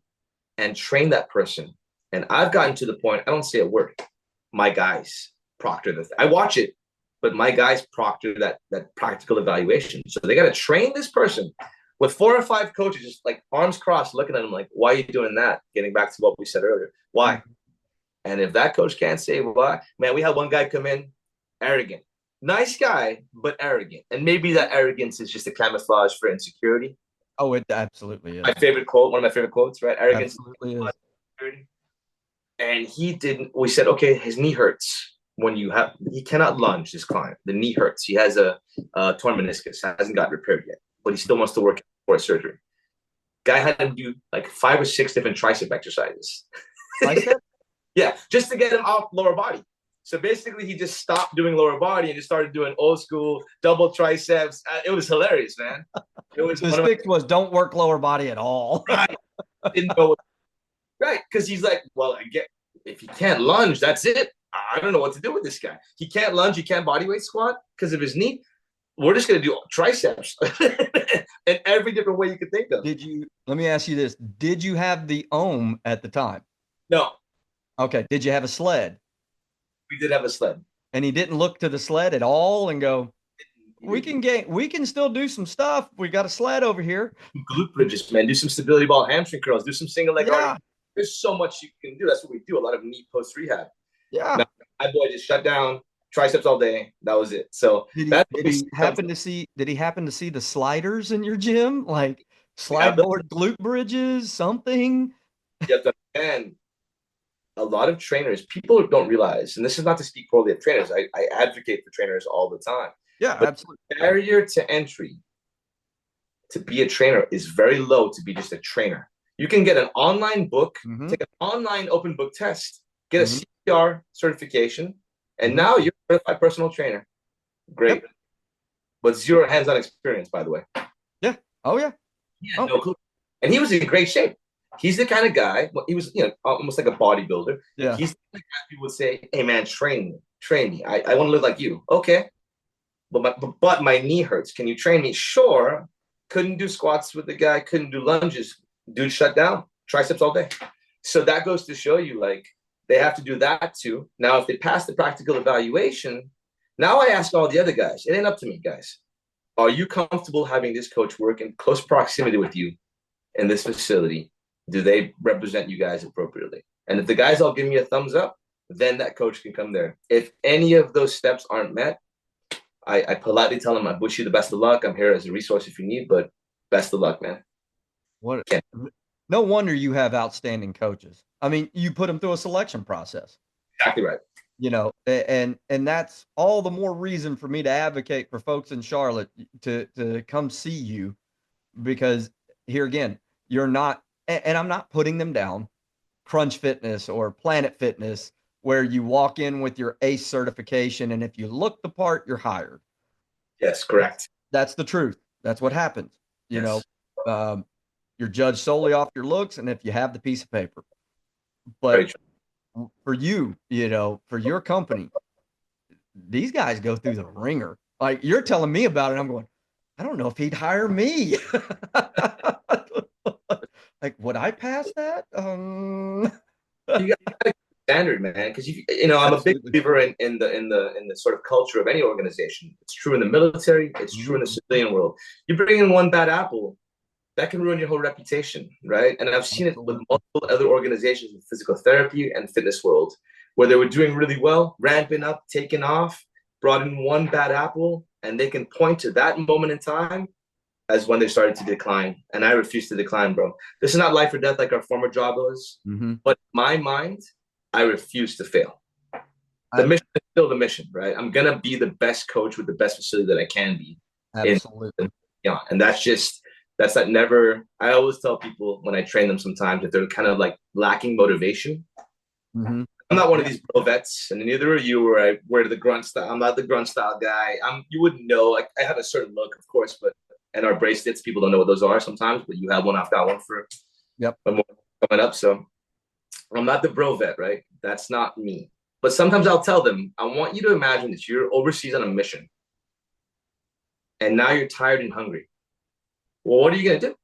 and train that person. And I've gotten to the point, I don't say a word. My guys proctor this. I watch it, but my guys proctor that practical evaluation. So they got to train this person with 4 or 5 coaches, just like arms crossed, looking at them like, why are you doing that? Getting back to what we said earlier. Why? Mhm. And if that coach can't say why, man, we had one guy come in, arrogant. Nice guy, but arrogant. And maybe that arrogance is just a camouflage for insecurity. Oh, it absolutely My is. favorite quote, one of my favorite quotes, right? Arrogance is Absolutely is. insecurity. And he didn't, we said, okay, his knee hurts he cannot lunge, this client. The knee hurts. He has a torn meniscus, hasn't got repaired yet, but he still wants to work for a surgery. Guy had him do like 5 or 6 different tricep exercises. Tricep? Yeah, just to get him off lower body. So basically, he just stopped doing lower body and just started doing old school double triceps. It was hilarious, man. It was The sticks was don't work lower body at all. right. Didn't know right because he's like, well, I get if he can't lunge, that's it. I don't know what to do with this guy. He can't lunge. He can't bodyweight squat because of his knee. We're just gonna do triceps in every different way you could think of. Let me ask you this. Did you have the ohm at the time? No, Okay. Did you have a sled? we did have a sled. And he didn't look to the sled at all and go, we can still do some stuff. We got a sled over here. Glute bridges, man. Do some stability ball hamstring curls. Do some single leg Yeah. arch. There's so much you can do. That's what we do. A lot of knee post rehab. Yeah. Now, my boy just shut down triceps all day. That was it. So Did he happen to see the sliders in your gym? Like slide board glute bridges, something? You have to understand a lot of trainers, people don't realize, and this is not to speak poorly of trainers. I advocate for trainers all the time. Yeah, But absolutely. the barrier to entry to be a trainer is very low to be just a trainer. You can get an online book, Mhm. take an online open book test, get a Mhm. CPR certification, and Mhm. now you're a certified personal trainer. Great. Yep. But zero hands-on experience, by the way. Yeah. Oh yeah. Yeah, Oh no clue. And he was in great shape. He's the kind of guy, he was, almost like a bodybuilder. yeah. He's the kind of guy people would say, hey man, train me. I want to look like you. Okay. But my knee hurts. Can you train me? Sure. Couldn't do squats with the guy, couldn't do lunges. Dude shut down. Triceps all day. So that goes to show you, like, they have to do that too. Now, if they pass the practical evaluation, now I ask all the other guys, it ain't up to me, guys. Are you comfortable having this coach work in close proximity with you in this facility? Do they represent you guys appropriately? And if the guys all give me a thumbs up, then that coach can come there. If any of those steps aren't met, I politely tell them, I wish you the best of luck. I'm here as a resource if you need, but best of luck, man. What? Okay. No wonder you have outstanding coaches. I mean, you put them through a selection process. Exactly right. And that's all the more reason for me to advocate for folks in Charlotte to come see you, because here again, you're not, and I'm not putting them down, Crunch Fitness or Planet Fitness, where you walk in with your ACE certification, and if you look the part, you're hired. Yes, correct. That's the truth. That's what happens. You Yes. know, you're judged solely off your looks and if you have the piece of paper. Very But true. for you, for your company, these guys go through the ringer. Like, you're telling me about it, I'm going, I don't know if he'd hire me. Like, would I pass that? You got standard, man, because I'm a big Absolutely. believer in the sort of culture of any organization. It's true in the military. It's true in the Mhm. civilian world. You bring in one bad apple, that can ruin your whole reputation, right? And I've seen it with Absolutely. multiple other organizations in physical therapy and fitness world, where they were doing really well, ramping up, taking off, brought in one bad apple, and they can point to that moment in time as when they started to decline. And I refuse to decline, bro. This is not life or death like our former job was. Mhm. But in my mind, I refuse to fail. The I mission is still the mission, right? I'm gonna be the best coach with the best facility that I can be. In Absolutely. yeah, and that's that never. I always tell people when I train them sometimes if they're kind of like lacking motivation. Mhm. I'm not one of Yeah, these pro vets, and neither are you. Where I wear the grunt style. I'm not the grunt style guy. You wouldn't know. Like I have a certain look, of course, but and our bracelets, people don't know what those are sometimes. But you have one. I've got one for yep. one more coming up. So I'm not the bro vet, right? That's not me. But sometimes I'll tell them, I want you to imagine that you're overseas on a mission, and now you're tired and hungry. Well, what are you gonna do?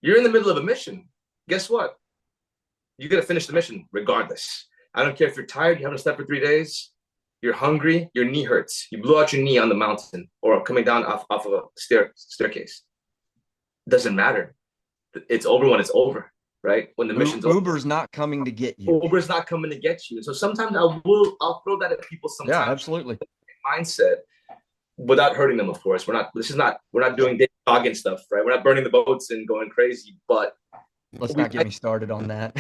You're in the middle of a mission. Guess what? You got to finish the mission regardless. I don't care if you're tired, you haven't slept for 3 days, you're hungry, your knee hurts. You blew out your knee on the mountain or coming down off of a staircase. Doesn't matter. It's over when it's over, right? When the mission's over. Uber's not coming to get you. Uber's not coming to get you. So sometimes I'll throw that at people Yeah, sometimes. absolutely. Mindset without hurting them, of course. We're not doing dogging stuff, right? We're not burning the boats and going crazy, but Let's we not get me started on that.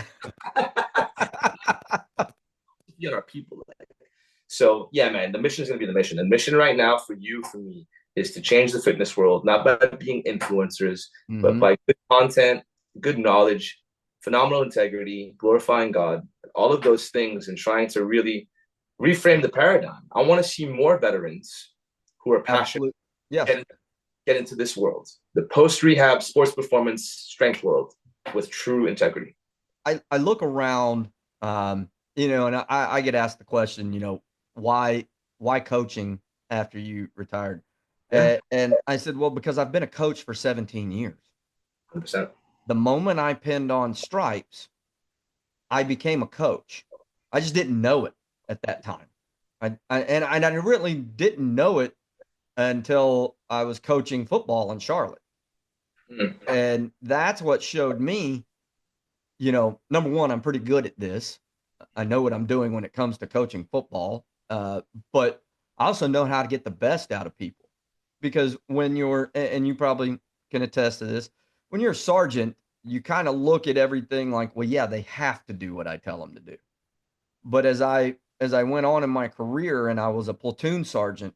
be on our people. So yeah, man, the mission is going to be the mission. And mission right now for you, for me, is to change the fitness world, not by being influencers, but Mhm. by good content, good knowledge, phenomenal integrity, glorifying God, all of those things, and trying to really reframe the paradigm. I want to see more veterans who are passionate Absolutely. Yes. get into this world, the post rehab sports performance strength world, with true integrity. I look around, and I get asked the question, why coaching after you retired? Yeah, And I said, well, because I've been a coach for 17 years. 100%. The moment I pinned on stripes, I became a coach. I just didn't know it at that time. And I really didn't know it until I was coaching football in Charlotte. Mm-hmm. And that's what showed me, number one, I'm pretty good at this. I know what I'm doing when it comes to coaching football. But I also know how to get the best out of people, because when and you probably can attest to this, when you're a sergeant, you kind of look at everything like, well, yeah, they have to do what I tell them to do. But as I went on in my career and I was a platoon sergeant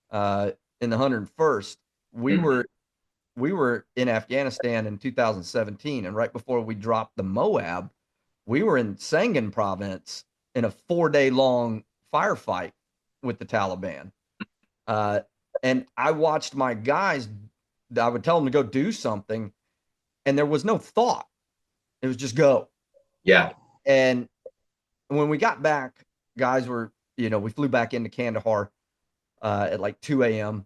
uh, in the 101st, we Mm-hmm. were we were in Afghanistan in 2017, and right before we dropped the Moab, we were in Sangin province in a 4-day long firefight with the Taliban. Uh, and I watched my guys, I would tell them to go do something, and there was no thought. It was just go. Yeah. And when we got back, guys were, we flew back into Kandahar at like 2 a.m.,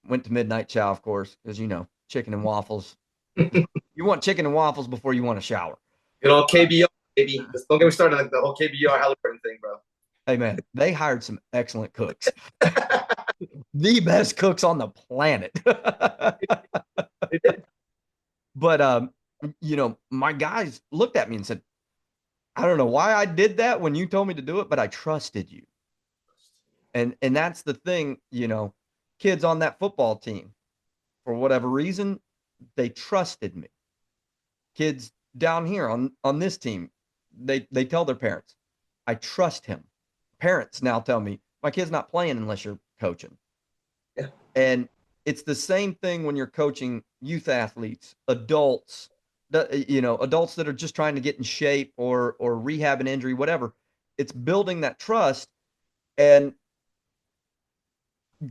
went to midnight chow, of course, because, chicken and waffles. You want chicken and waffles before you want a shower. Good old KBR, baby. Just don't get me started like the whole KBR Halliburton thing, bro. Hey, man, they hired some excellent cooks, the best cooks on the planet. They did. But, my guys looked at me and said, I don't know why I did that when you told me to do it, but I trusted you. And that's the thing, kids on that football team, for whatever reason, they trusted me. Kids down here on this team, they tell their parents, I trust him. Parents now tell me, my kid's not playing unless you're coaching. Yeah. And it's the same thing when you're coaching youth athletes, adults, adults that are just trying to get in shape or rehab an injury, whatever. It's building that trust and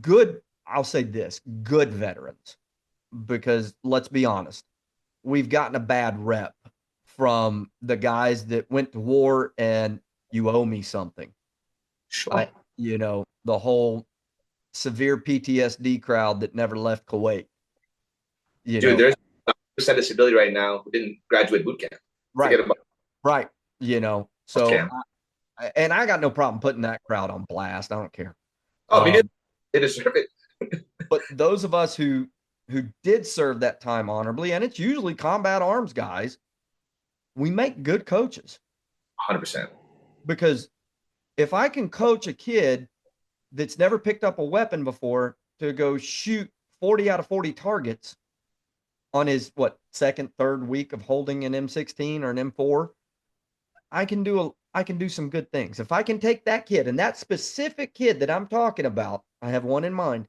good, I'll say this, good veterans, because let's be honest, we've gotten a bad rep from the guys that went to war and you owe me something. Sure. The whole severe PTSD crowd that never left Kuwait. Dude, there's a disability right now who didn't graduate boot camp. Right. Forget about it. Right. So, Camp. and I got no problem putting that crowd on blast. I don't care. Oh, he did. They deserve it. But those of us who did serve that time honorably, and it's usually combat arms guys, we make good coaches. 100%. Because if I can coach a kid that's never picked up a weapon before to go shoot 40 out of 40 targets on his second, third week of holding an M16 or an M4, I can do some good things. If I can take that kid, and that specific kid that I'm talking about, I have one in mind.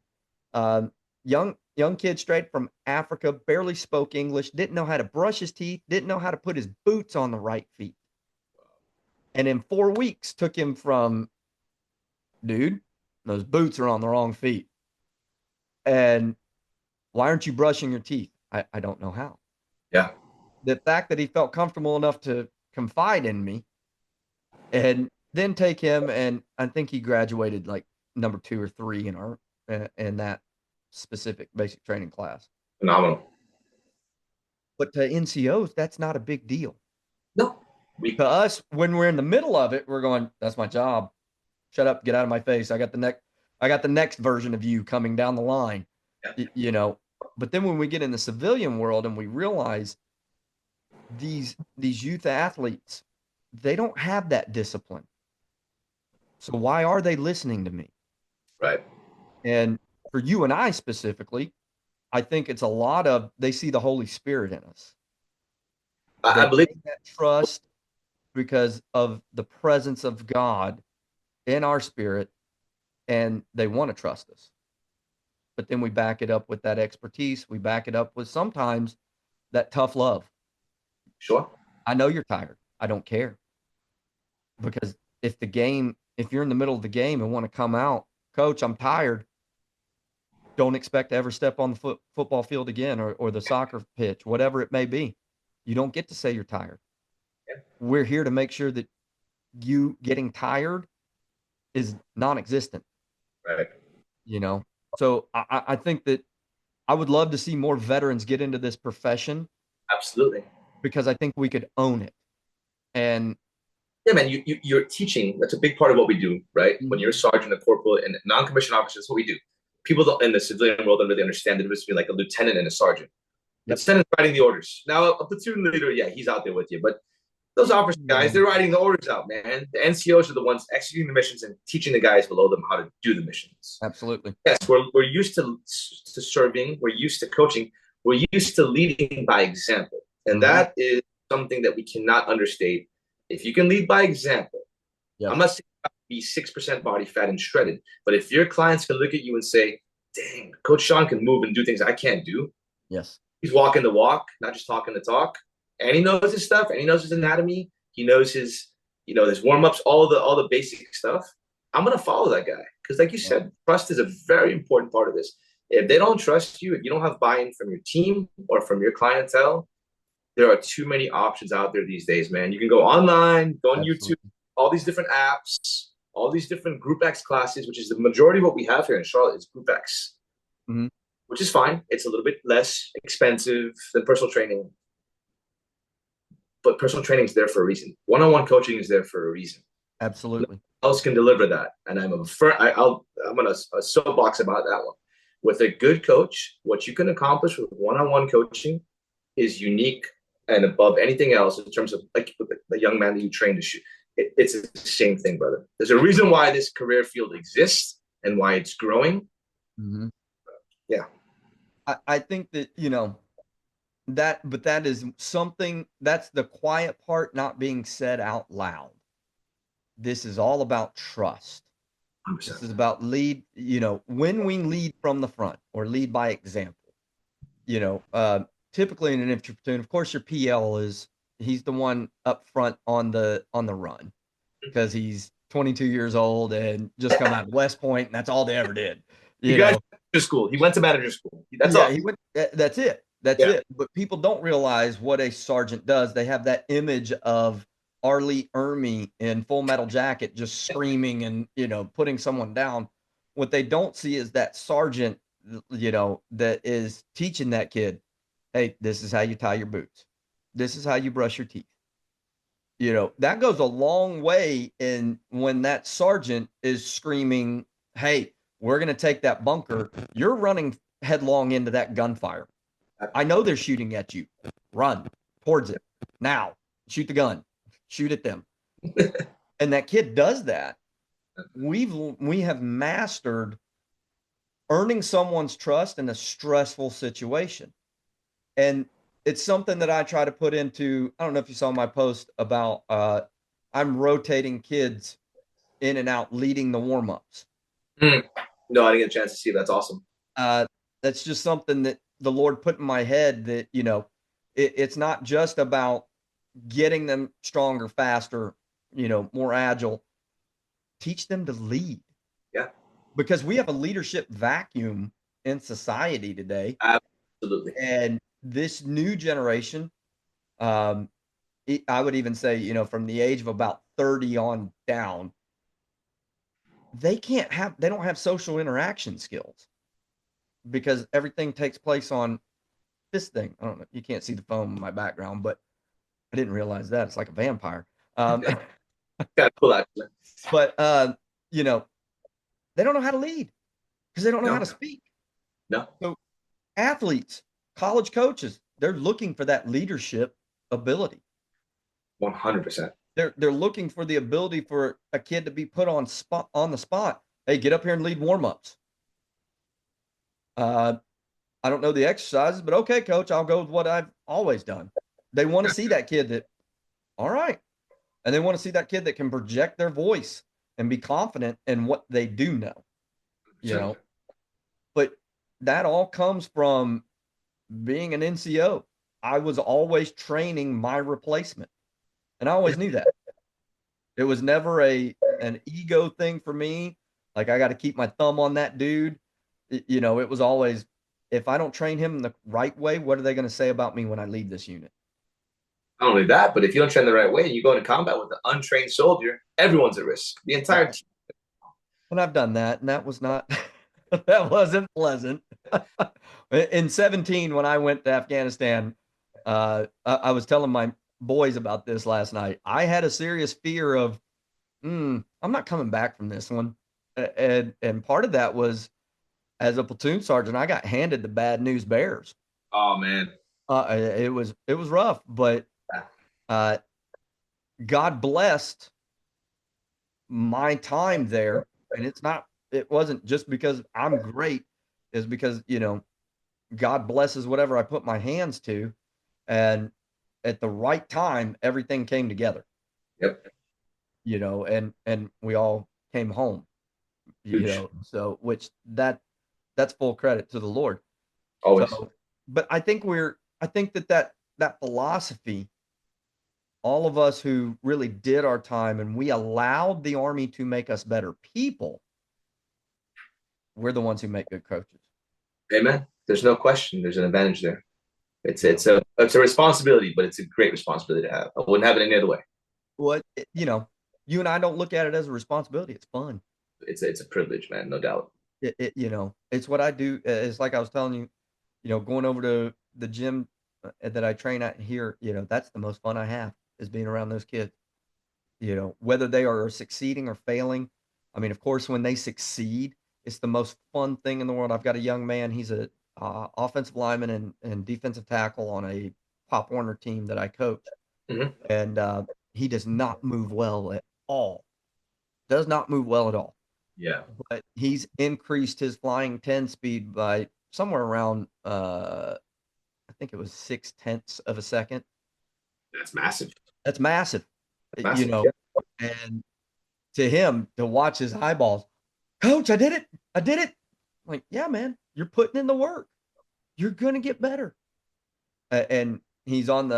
Young kid straight from Africa, barely spoke English, didn't know how to brush his teeth, didn't know how to put his boots on the right feet. And in 4 weeks took him from, dude, those boots are on the wrong feet. And why aren't you brushing your teeth? I don't know how. Yeah. The fact that he felt comfortable enough to confide in me and then take him, and I think he graduated like number 2 or 3 in that specific basic training class. Phenomenal. But to NCOs, that's not a big deal. No. To us, when we're in the middle of it, we're going, that's my job. Shut up, get out of my face. I got the next version of you coming down the line. Yeah. But then when we get in the civilian world and we realize these youth athletes, they don't have that discipline. So why are they listening to me? Right. And for you and I specifically, I think it's a lot of, they see the Holy Spirit in us. I believe that trust because of the presence of God in our spirit, and they want to trust us. But then we back it up with that expertise. We back it up with sometimes that tough love. Sure. I know you're tired. I don't care. Because if you're in the middle of the game and want to come out, coach, I'm tired. Don't expect to ever step on the football field again or the soccer pitch, whatever it may be. You don't get to say you're tired. Yeah. We're here to make sure that you getting tired is non-existent. Right. So I think that I would love to see more veterans get into this profession. Absolutely. Because I think we could own it. And yeah, man, you're teaching. That's a big part of what we do, right? Mm-hmm. When you're a sergeant, a corporal, and non-commissioned officer, that's what we do. People in the civilian world don't really understand the difference between like a lieutenant and a sergeant. Yep. Lieutenant's writing the orders. Now, a platoon leader, yeah, he's out there with you. But those officer guys, they're writing the orders out, man. The NCOs are the ones executing the missions and teaching the guys below them how to do the missions. Absolutely. Yes, we're used to serving. We're used to coaching. We're used to leading by example. And that is something that we cannot understate. If you can lead by example, I'm not saying be 6% body fat and shredded, but if your clients can look at you and say, dang, Coach Sean can move and do things I can't do. Yes. He's walking the walk, not just talking the talk. And he knows his stuff, and he knows his anatomy. He knows his warm-ups, all the basic stuff. I'm going to follow that guy. Because like you said, trust is a very important part of this. If they don't trust you, if you don't have buy-in from your team or from your clientele, there are too many options out there these days, man. You can go online, go on YouTube, all these different apps, all these different Group X classes, which is the majority of what we have here in Charlotte is Group X, which is fine. It's a little bit less expensive than personal training. But personal training is there for a reason. One-on-one coaching is there for a reason. Absolutely. No one else can deliver that. And I'm going to soapbox about that one. With a good coach, what you can accomplish with one-on-one coaching is unique and above anything else in terms of like the young man that you train to shoot. It's the same thing, brother. There's a reason why this career field exists and why it's growing. Mm-hmm. Yeah. I think that, but that is something that's the quiet part not being said out loud. This is all about trust. 100%. This is about lead, when we lead from the front or lead by example, you know, uh, typically in an infantry platoon, of course, your PL he's the one up front on the run because he's 22 years old and just come out of West Point, and that's all they ever did. He You graduated know, school. He went to manager school. That's yeah, all. he went. That's it. That's Yeah. it. But people don't realize what a sergeant does. They have that image of Arlie Ermy in Full Metal Jacket just screaming and putting someone down. What they don't see is that sergeant, that is teaching that kid, hey, this is how you tie your boots. This is how you brush your teeth. That goes a long way in when that sergeant is screaming, hey, we're going to take that bunker. You're running headlong into that gunfire. I know they're shooting at you. Run towards it now. Shoot the gun. Shoot at them. And that kid does that. We have mastered earning someone's trust in a stressful situation. And it's something that I try to put into. I don't know if you saw my post about I'm rotating kids in and out leading the warm-ups. No, I didn't get a chance to see. That's awesome. That's just something that the Lord put in my head that, it's not just about getting them stronger, faster, more agile. Teach them to lead. Yeah. Because we have a leadership vacuum in society today. Absolutely. And this new generation, I would even say, from the age of about 30 on down, they don't have social interaction skills because everything takes place on this thing. I don't know. You can't see the phone in my background, but I didn't realize that. It's like a vampire. Kind of cool, actually. But, they don't know how to lead because they don't know how No. to speak. No. So athletes, college coaches, they're looking for that leadership ability. 100%. They're looking for the ability for a kid to be put on the spot. Hey, get up here and lead warm-ups. I don't know the exercises, but okay, coach, I'll go with what I've always done. They want to see that kid that, all right. And they want to see that kid that can project their voice and be confident in what they do know. But that all comes from being an NCO. I was always training my replacement, and I always knew that. It was never an ego thing for me. Like I got to keep my thumb on that dude. It was always, if I don't train him the right way, what are they going to say about me when I leave this unit? Not only that, but if you don't train the right way and you go into combat with an untrained soldier, everyone's at risk. The entire team. And I've done that, and that was not, that wasn't pleasant. In 17, when I went to Afghanistan, I was telling my boys about this last night. I had a serious fear of, I'm not coming back from this one. And part of that was, as a platoon sergeant, I got handed the bad news bears. Oh man. It was rough, but God blessed my time there. And it wasn't just because I'm great, it's because, God blesses whatever I put my hands to. And at the right time, everything came together. Yep. And we all came home, so that's full credit to the Lord. Always. So, but I think that philosophy, all of us who really did our time and we allowed the Army to make us better people, we're the ones who make good coaches. Amen. There's no question. There's an advantage there. It's a responsibility, but it's a great responsibility to have. I wouldn't have it any other way. Well, you and I don't look at it as a responsibility. It's fun. It's a privilege, man, no doubt. It's what I do. It's like I was telling you, going over to the gym that I train at here, that's the most fun I have is being around those kids. Whether they are succeeding or failing. I mean, of course, when they succeed, it's the most fun thing in the world. I've got a young man. He's a offensive lineman and defensive tackle on a Pop Warner team that I coach, Mhm. and he does not move well at all. Does not move well at all. Yeah, But he's increased his flying 10 speed by somewhere around I think it was 6/10 of a second. that's massive. That's massive, That's you massive. know. Yeah. And to him to watch his eyeballs, coach, I did it. I did it. Like, yeah, man, you're putting in the work. You're gonna get better. And he's on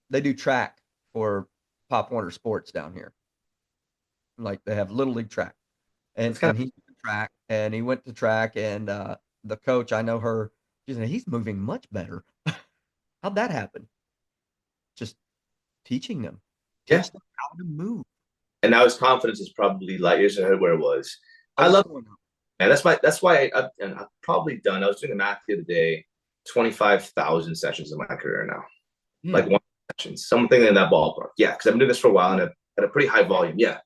they do track for Pop Warner Sports down here. Like they have little league track. And That's kind and he did track and he went to track and the coach, I know her, she said, he's moving much better. How'd that happen? Just teaching them. yeah. Teach them how to move. And now his confidence is probably light years ahead of where it was. I Oh, it's love, going up. and that's why and I've probably done. I was doing the math the other day. 25,000 sessions in my career now, Hmm. like one session, something in that ballpark. Yeah, because I've been doing this for a while and at a pretty high volume. Yeah,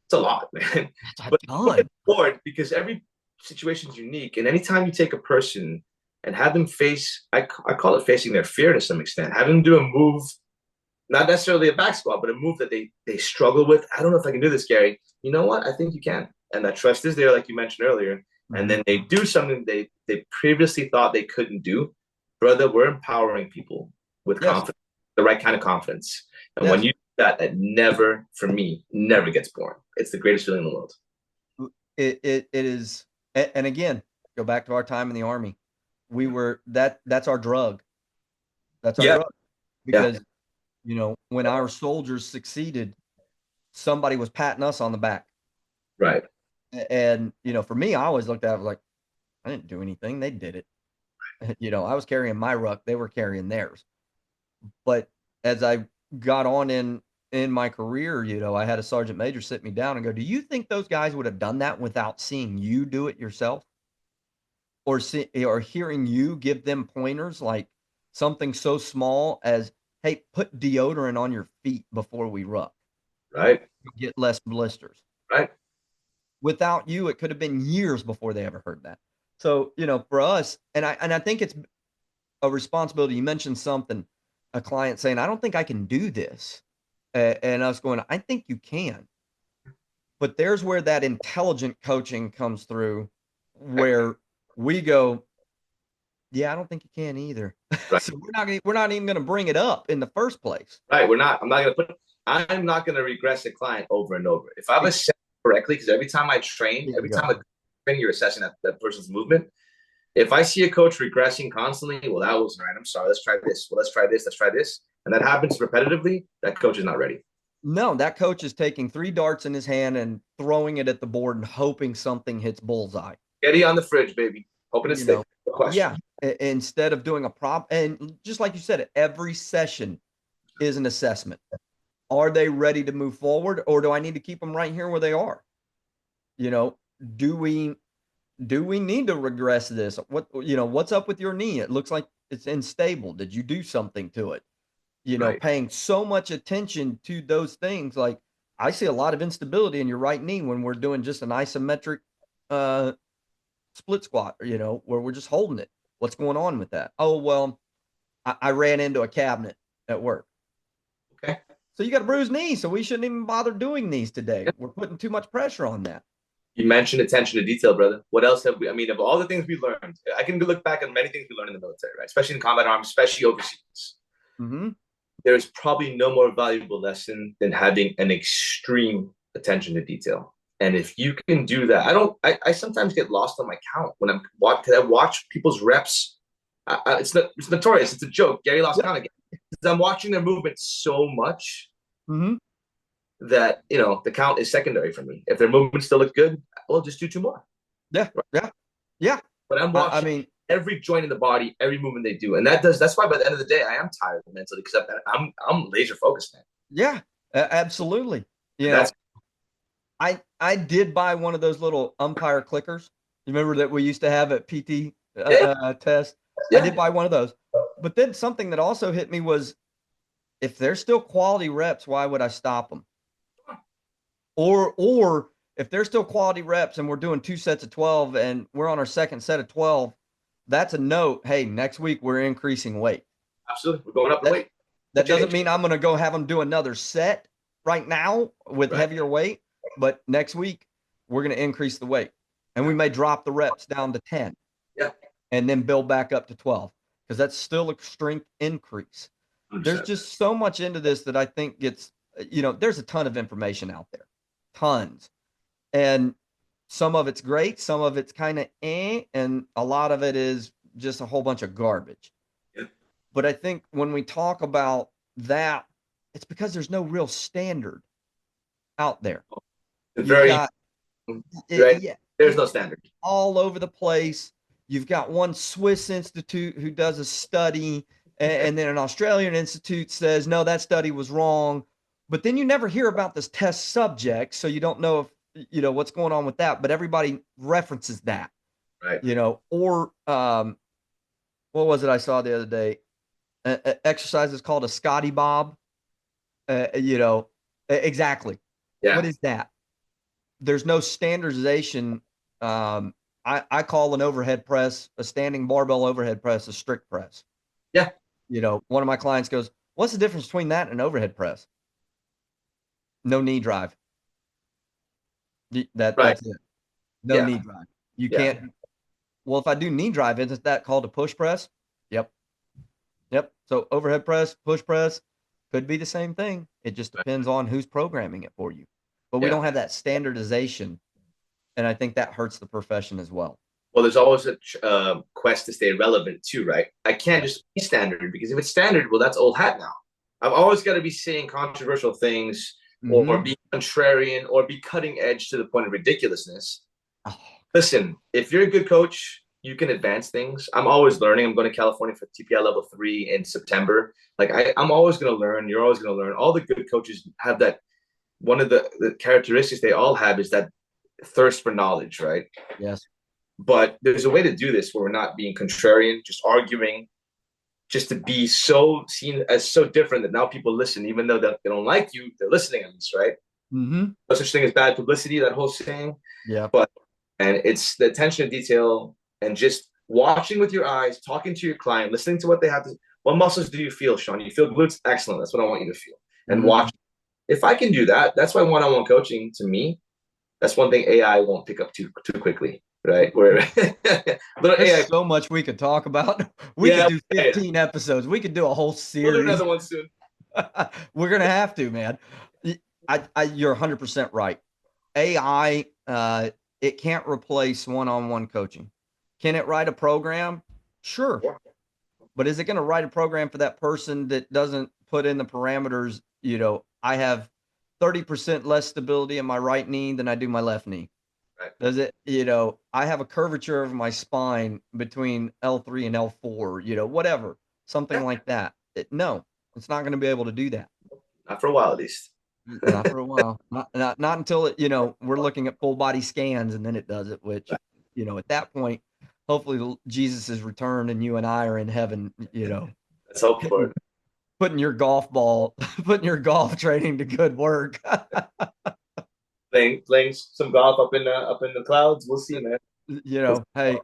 it's a lot, man. That's a But ton. it's bored because every situation is unique, and anytime you take a person and have them face, I call it facing their fear to some extent, have them do a move, not necessarily a back squat, but a move that they struggle with. I don't know if I can do this, Gary. You know what? I think you can, and that trust is there, like you mentioned earlier. And Mhm. then they do something they previously thought they couldn't do. Brother, we're empowering people with Yes. confidence, the right kind of confidence. And when Yes. you do that, that never, for me, never gets boring. It's the greatest feeling in the world. It is, and again, go back to our time in the army. We were that's our drug. That's our Yeah, drug yeah, because when our soldiers succeeded, somebody was patting us on the back. right, And for me, I always looked at it like I didn't do anything. They did it. I was carrying my ruck, they were carrying theirs. But as I got on in my career, I had a sergeant major sit me down and go, "Do you think those guys would have done that without seeing you do it yourself, or hearing you give them pointers like something so small as, hey, put deodorant on your feet before we ruck, right, get less blisters." right. Without you, it could have been years before they ever heard that. So, for us, and I think it's a responsibility. You mentioned something, a client saying, "I don't think I can do this," and I was going, "I think you can." But there's where that intelligent coaching comes through, where we go, "Yeah, I don't think you can either." Right. So we're not even going to bring it up in the first place. Right. We're not. I'm not gonna regress a client over and over. If I've assessed correctly, because every time I train, There you every go. time I train, you're assessing that person's movement. If I see a coach regressing constantly, well, that wasn't right. I'm sorry. Let's try this. Well, let's try this. Let's try this. And that happens repetitively. That coach is not ready. No, that coach is taking 3 darts in his hand and throwing it at the board and hoping something hits bullseye. Getty on the fridge, baby. Hoping it You know? sticks. No question. Yeah, instead of doing a prop, and just like you said, every session is an assessment. Are they ready to move forward, or do I need to keep them right here where they are? You know, do we need to regress this? What's up with your knee? It looks like it's unstable. Did you do something to it? Right. Paying so much attention to those things. Like I see a lot of instability in your right knee when we're doing just an isometric uh split squat, where we're just holding it. What's going on with that? Oh, well, I ran into a cabinet at work. Okay. So you got a bruised knee, so we shouldn't even bother doing these today. We're putting too much pressure on that. You mentioned attention to detail, brother. What else have we? I mean, of all the things we learned, I can look back at many things we learned in the military, right? Especially in combat arms, especially overseas. Mhm. There's probably no more valuable lesson than having an extreme attention to detail. And if you can do that, I sometimes get lost on my count when I'm watching, because I watch people's reps. It's notorious. It's a joke. Gary lost count again. Because I'm watching their movement so much Mhm. that, the count is secondary for me. If their movement still looks good, we'll just do two more. Yeah. Right? Yeah. Yeah. But I'm I watching mean, every joint in the body, every movement they do, and that's why by the end of the day I am tired mentally because I'm laser focused, man. yeah, absolutely. You And that's know, I did buy one of those little umpire clickers. You remember that we used to have at PT yeah, test? I yeah, did buy one of those. But then something that also hit me was if they're still quality reps, why would I stop them? Or if they're still quality reps and we're doing 2 sets of 12 and we're on our second set of 12, that's a note, hey, next week we're increasing weight. Absolutely. We're going up in That weight. that doesn't mean I'm going to go have them do another set right now with Right. heavier weight, but next week we're going to increase the weight, and we may drop the reps down to 10, Yeah. and then build back up to 12 because that's still a strength increase. 100%. There's just so much into this that I think gets, there's a ton of information out there, tons, and some of it's great, some of it's kind of and a lot of it is just a whole bunch of garbage. Yeah. But I think when we talk about that, it's because there's no real standard out there. You've Very got right. yeah, There's no standard. all over the place. You've got one Swiss institute who does a study, and then an Australian institute says, no, that study was wrong. But then you never hear about this test subject, so you don't know if what's going on with that. But everybody references that, Right. Or what was it I saw the other day? Exercise is called a Scotty Bob. Exactly. Yeah. What is that? There's no standardization. I call an overhead press, a standing barbell overhead press, a strict press. Yeah. One of my clients goes, what's the difference between that and an overhead press? No knee drive. That's it. No knee drive. You can't. Well, if I do knee drive, isn't that called a push press? Yep. So overhead press, push press could be the same thing. It just depends on who's programming it for you. But we don't have that standardization, and I think that hurts the profession as well. Well, there's always a quest to stay relevant too, right? I can't just be standard, because if it's standard, well, that's old hat now. I've always got to be saying controversial things, or be contrarian, or be cutting edge to the point of ridiculousness. Oh. Listen, if you're a good coach, you can advance things. I'm always learning. I'm going to California for TPI level 3 in September. Like I'm always going to learn. You're always going to learn. All the good coaches have that. One of the characteristics they all have is that thirst for knowledge, right? Yes. But there's a way to do this where we're not being contrarian, just arguing, just to be so seen as so different that now people listen, even though they don't like you, they're listening at least, right? Mm-hmm. No such thing as bad publicity, that whole saying. Yeah. And it's the attention to detail and just watching with your eyes, talking to your client, listening to what they have to. What muscles do you feel, Sean? You feel glutes? Excellent. That's what I want you to feel. And watch. If I can do that, that's why one-on-one coaching, to me, that's one thing AI won't pick up too quickly, right? Where there's AI, so much we could talk about. We could do 15 episodes. We could do a whole series. We'll do another one soon. We're gonna have to, man. You're 100% right. AI, it can't replace one-on-one coaching. Can it write a program? Sure. But is it going to write a program for that person that doesn't put in the parameters? I have 30% less stability in my right knee than I do my left knee. Right. Does it, I have a curvature of my spine between L3 and L4, whatever, something like that. No, it's not going to be able to do that. Not for a while, at least. Not for a while. Not until we're looking at full body scans, and then it does it, which, at that point, hopefully Jesus has returned and you and I are in heaven, Let's hope for it. Putting your golf training to good work. Playing some golf up in the clouds. We'll see, man. Hey,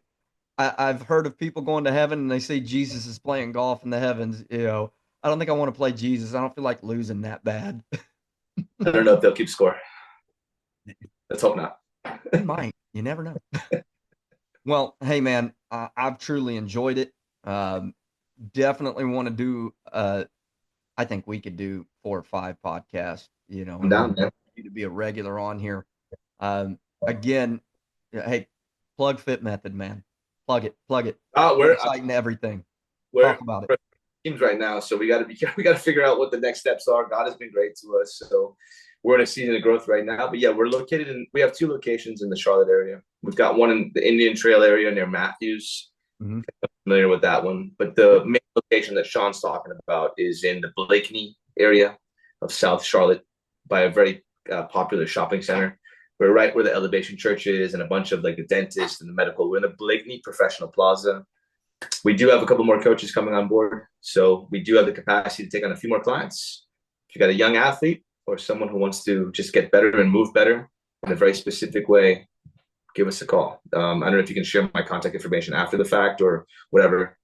I've heard of people going to heaven and they say Jesus is playing golf in the heavens. I don't think I want to play Jesus. I don't feel like losing that bad. I don't know if they'll keep score. Let's hope not. They might. You never know. Well, hey, man, I've truly enjoyed it. Definitely want to do, I think we could do 4 or 5 podcasts, I'm down, man. To be a regular on here. Again, hey, plug Fit Method, man. Plug it. We're exciting everything. We're talk about it. Teams right now, so we got to figure out what the next steps are. God has been great to us, so we're in a season of growth right now. But yeah, we have 2 locations in the Charlotte area. We've got one in the Indian Trail area near Matthews. I'm familiar with that one, but the main location that Sean's talking about is in the Blakeney area of South Charlotte, by a very popular shopping center. We're right where the Elevation Church is, and a bunch of like the dentist and the medical. We're in the Blakeney Professional Plaza. We do have a couple more coaches coming on board, so we do have the capacity to take on a few more clients. If you got a young athlete or someone who wants to just get better and move better in a very specific way, give us a call. I don't know if you can share my contact information after the fact or whatever.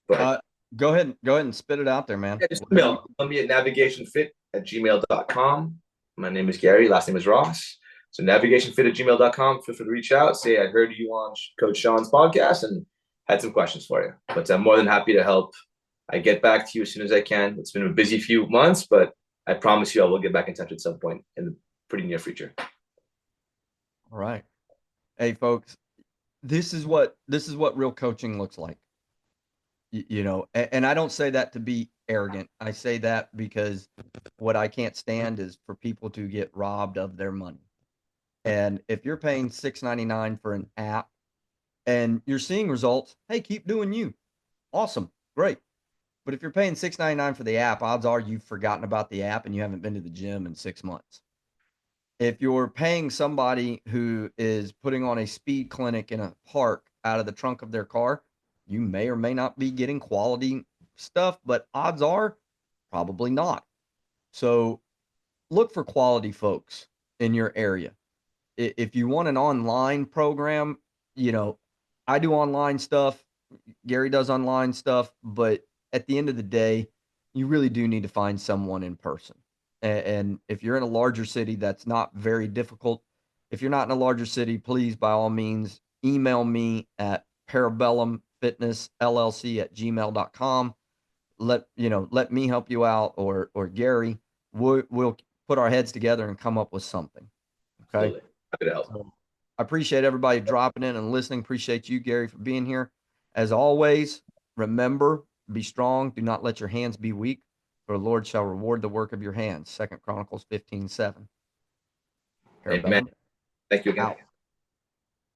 But Go ahead and spit it out there, man. Yeah, just Whatever you. email me at navigationfit@gmail.com. My name is Gary. Last name is Ross. So navigationfit@gmail.com. Feel free to reach out. Say I heard you on Coach Sean's podcast and had some questions for you. But I'm more than happy to help. I get back to you as soon as I can. It's been a busy few months, but I promise you I will get back in touch at some point in the pretty near future. All right. Hey, folks, this is what real coaching looks like. You know, and I don't say that to be arrogant. I say that because what I can't stand is for people to get robbed of their money. And if you're paying $6.99 for an app and you're seeing results, hey, keep doing you. Awesome. Great. But if you're paying $6.99 for the app, odds are you've forgotten about the app and you haven't been to the gym in 6 months. If you're paying somebody who is putting on a speed clinic in a park out of the trunk of their car, you may or may not be getting quality stuff, but odds are probably not. So look for quality folks in your area. If you want an online program, you know, I do online stuff. Gary does online stuff, but at the end of the day, you really do need to find someone in person. And if you're in a larger city, that's not very difficult. If you're not in a larger city, please, by all means, email me at parabellumfitnessllc@gmail.com. Let me help you out, or Gary. We'll put our heads together and come up with something. Okay. Absolutely. Happy to help. So I appreciate everybody dropping in and listening. Appreciate you, Gary, for being here. As always, remember, be strong. Do not let your hands be weak, for the Lord shall reward the work of your hands. 2 Chronicles 15:7. Amen. Parabellum Thank you again. out.